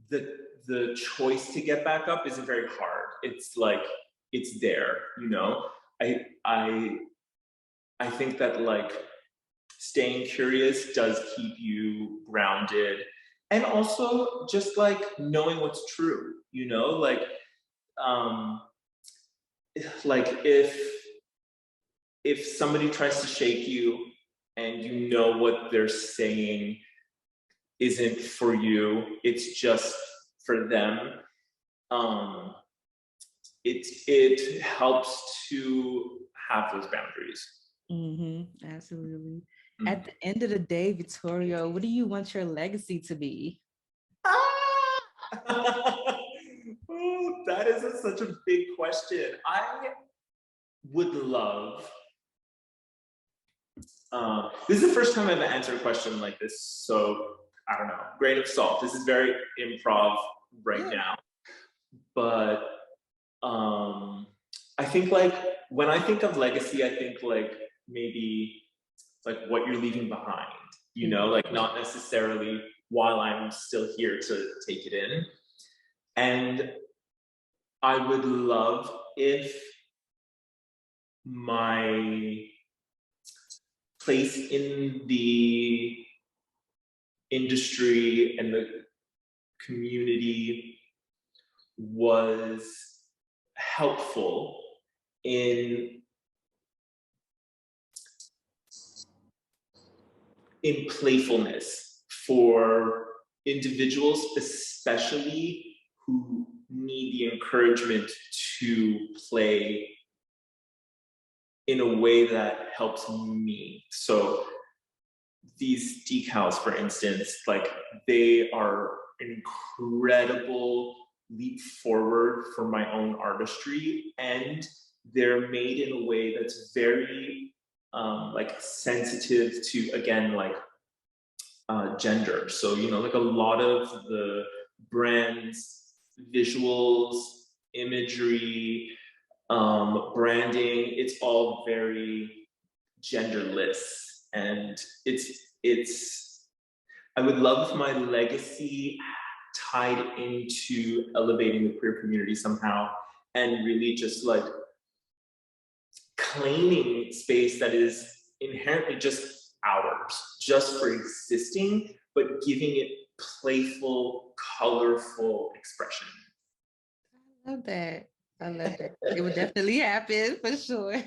the choice to get back up isn't very hard. It's like, it's there, you know. I think that like staying curious does keep you grounded, and also just like knowing what's true, you know, like if somebody tries to shake you and you know what they're saying isn't for you, it's just for them, it helps to have those boundaries. Absolutely. At the end of the day, Vittorio, what do you want your legacy to be? Oh, that is such a big question. I would love, this is the first time I've answered a question like this, so I don't know, grain of salt. This is very improv right now. But I think like when I think of legacy, I think like maybe like what you're leaving behind, you know, like not necessarily while I'm still here to take it in. And I would love if my place in the industry and the community was helpful in playfulness for individuals, especially who need the encouragement to play in a way that helps me. So these decals, for instance, like they are an incredible leap forward for my own artistry, and they're made in a way that's very like sensitive to, again, like gender. So, you know, like a lot of the brands, visuals, imagery, branding, it's all very genderless. And it's I would love if my legacy tied into elevating the queer community somehow, and really just like claiming space that is inherently just ours, just for existing, but giving it playful, colorful expression. I love that. I love that. It would definitely happen for sure.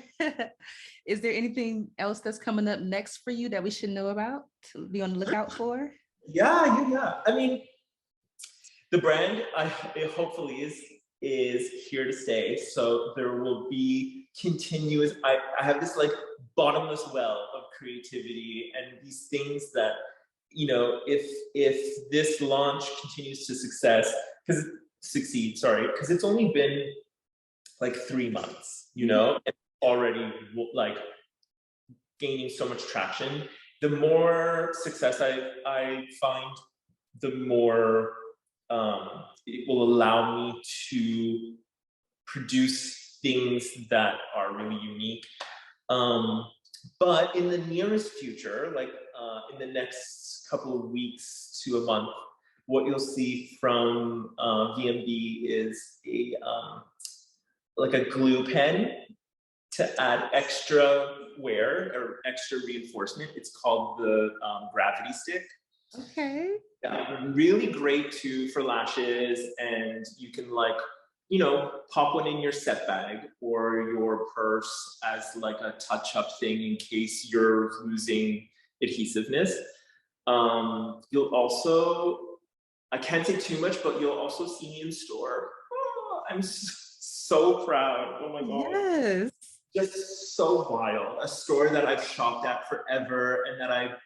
Is there anything else that's coming up next for you that we should know about, to be on the lookout for? Yeah. I mean, the brand, it hopefully is here to stay. So there will be continuous. I have this like bottomless well of creativity and these things that, you know, if this launch continues to succeed, sorry, because it's only been like 3 months, you know, and already like gaining so much traction. The more success I find, the more it will allow me to produce things that are really unique. But in the nearest future, like in the next couple of weeks to a month, what you'll see from VMB is like a glue pen to add extra wear or extra reinforcement. It's called the gravity stick. Okay. Yeah, really great too for lashes, and you can like, you know, pop one in your set bag or your purse as like a touch-up thing in case you're losing adhesiveness. You'll also, I can't say too much, but you'll also see me in store. Oh, I'm so proud. Oh my God. Yes. Just so wild. A store that I've shopped at forever and that I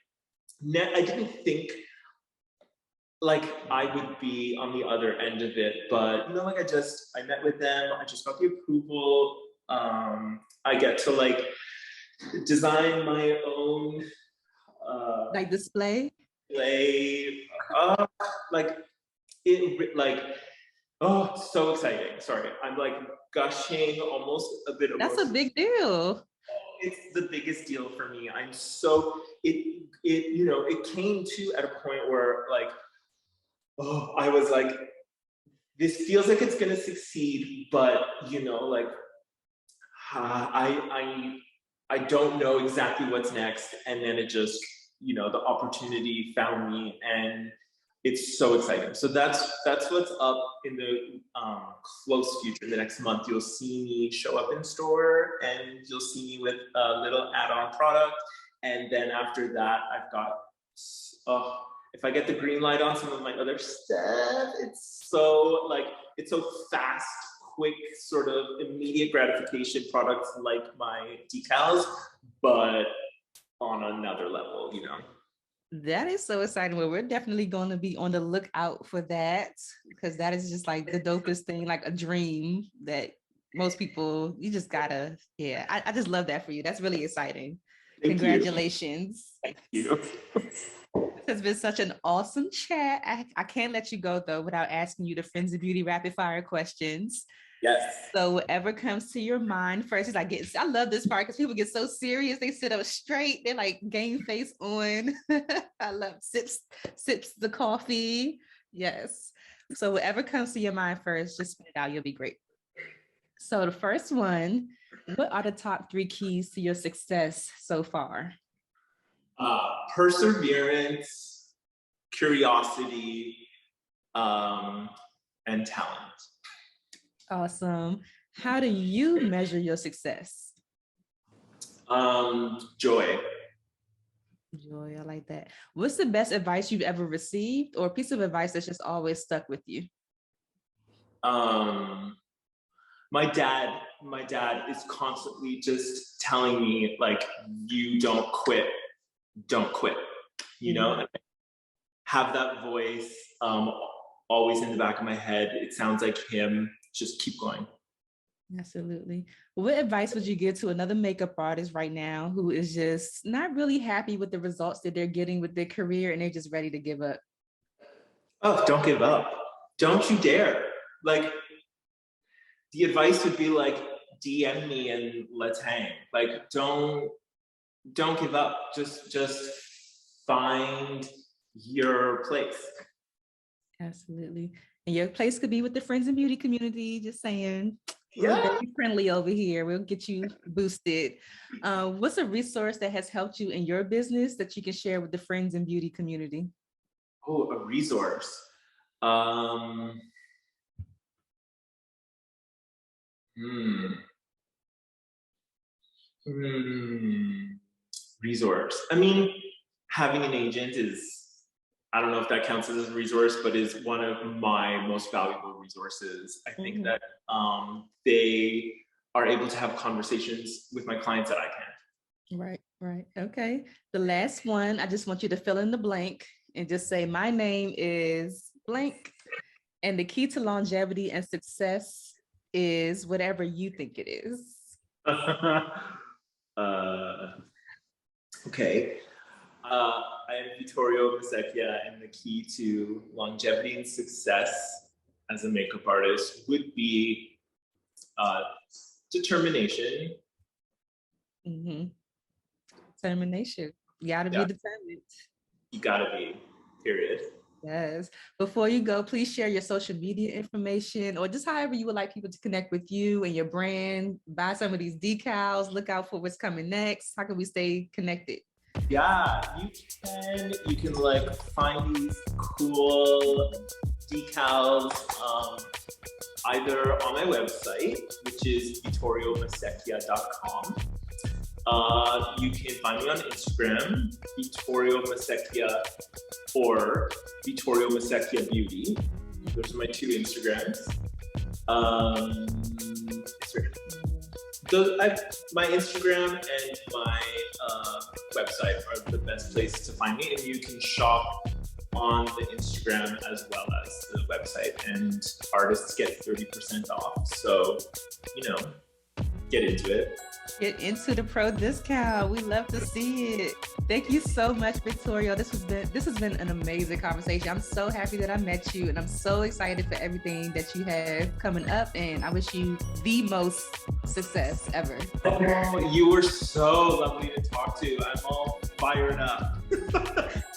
didn't think like I would be on the other end of it, but you know, like I met with them, I just got the approval. I get to like design my own Like display. like it like, oh, so exciting. Sorry, I'm like gushing, almost a bit That's emotional. a big deal. It's the biggest deal for me. I'm so it you know, it came to at a point where like, oh, I was like, this feels like it's gonna succeed, but you know, like I don't know exactly what's next. And then it just, you know, the opportunity found me, and it's so exciting. So that's what's up in the close future. The next month, you'll see me show up in store, and you'll see me with a little add-on product. And then after that, I've got, if I get the green light on some of my other stuff, it's so fast, quick, sort of immediate gratification products like my decals, but on another level, you know. That is so exciting. Well, we're definitely going to be on the lookout for that, because that is just like the dopest thing, like a dream that most people, you just gotta, yeah. I just love that for you. That's really exciting. Thank Congratulations. you. This has been such an awesome chat. I can't let you go though without asking you the Friends of Beauty rapid fire questions. Yes. So whatever comes to your mind first is I love this part because people get so serious. They sit up straight. They're like game face on. I love sips the coffee. Yes. So whatever comes to your mind first, just spit it out. You'll be great. So the first one, what are the top 3 keys to your success so far? Perseverance, curiosity, and talent. Awesome. How do you measure your success? Joy. Joy, I like that. What's the best advice you've ever received, or a piece of advice that's just always stuck with you? My dad is constantly just telling me like, you don't quit. you know, and have that voice always in the back of my head. It sounds like him. Just keep going. Absolutely. What advice would you give to another makeup artist right now who is just not really happy with the results that they're getting with their career and they're just ready to give up? Oh, don't give up. Don't you dare. Like, the advice would be like, DM me and let's hang. Like, don't give up. Just find your place. Absolutely. And your place could be with the Friends in Beauty community. Just saying. Yeah. We're very friendly over here. We'll get you boosted. What's a resource that has helped you in your business that you can share with the Friends in Beauty community? Oh, a resource. Resource. I mean, having an agent is, I don't know if that counts as a resource, but is one of my most valuable resources. I think that they are able to have conversations with my clients that I can't. Right. Okay. The last one, I just want you to fill in the blank and just say, my name is blank. And the key to longevity and success is whatever you think it is. Okay. I am Vittorio Masecchia, and the key to longevity and success as a makeup artist would be determination. Determination. You gotta be determined. You gotta be, period. Yes. Before you go, please share your social media information or just however you would like people to connect with you and your brand. Buy some of these decals. Look out for what's coming next. How can we stay connected? Yeah, you can like find these cool decals either on my website, which is vittoriomasecchia.com. You can find me on Instagram, Vittorio Masecchia or Vittorio Masecchia Beauty. Those are my two Instagrams. My Instagram and my website are the best places to find me, and you can shop on the Instagram as well as the website, and artists get 30% off. So, get into it. Get into the pro discount. We love to see it. Thank you so much, Vittorio. This has been an amazing conversation. I'm so happy that I met you, and I'm so excited for everything that you have coming up, and I wish you the most success ever. Oh, you were so lovely to talk to. I'm all fired up.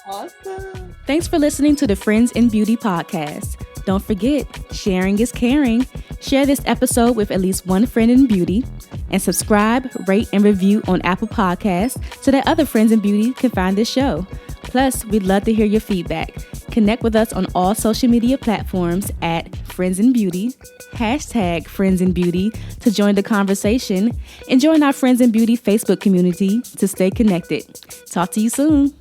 Awesome. Thanks for listening to the Friends in Beauty podcast. Don't forget, sharing is caring. Share this episode with at least one friend in beauty, and subscribe, rate, and review on Apple Podcasts so that other friends in beauty can find this show. Plus, we'd love to hear your feedback. Connect with us on all social media platforms at Friends in Beauty, #Friends in Beauty to join the conversation, and join our Friends in Beauty Facebook community to stay connected. Talk to you soon.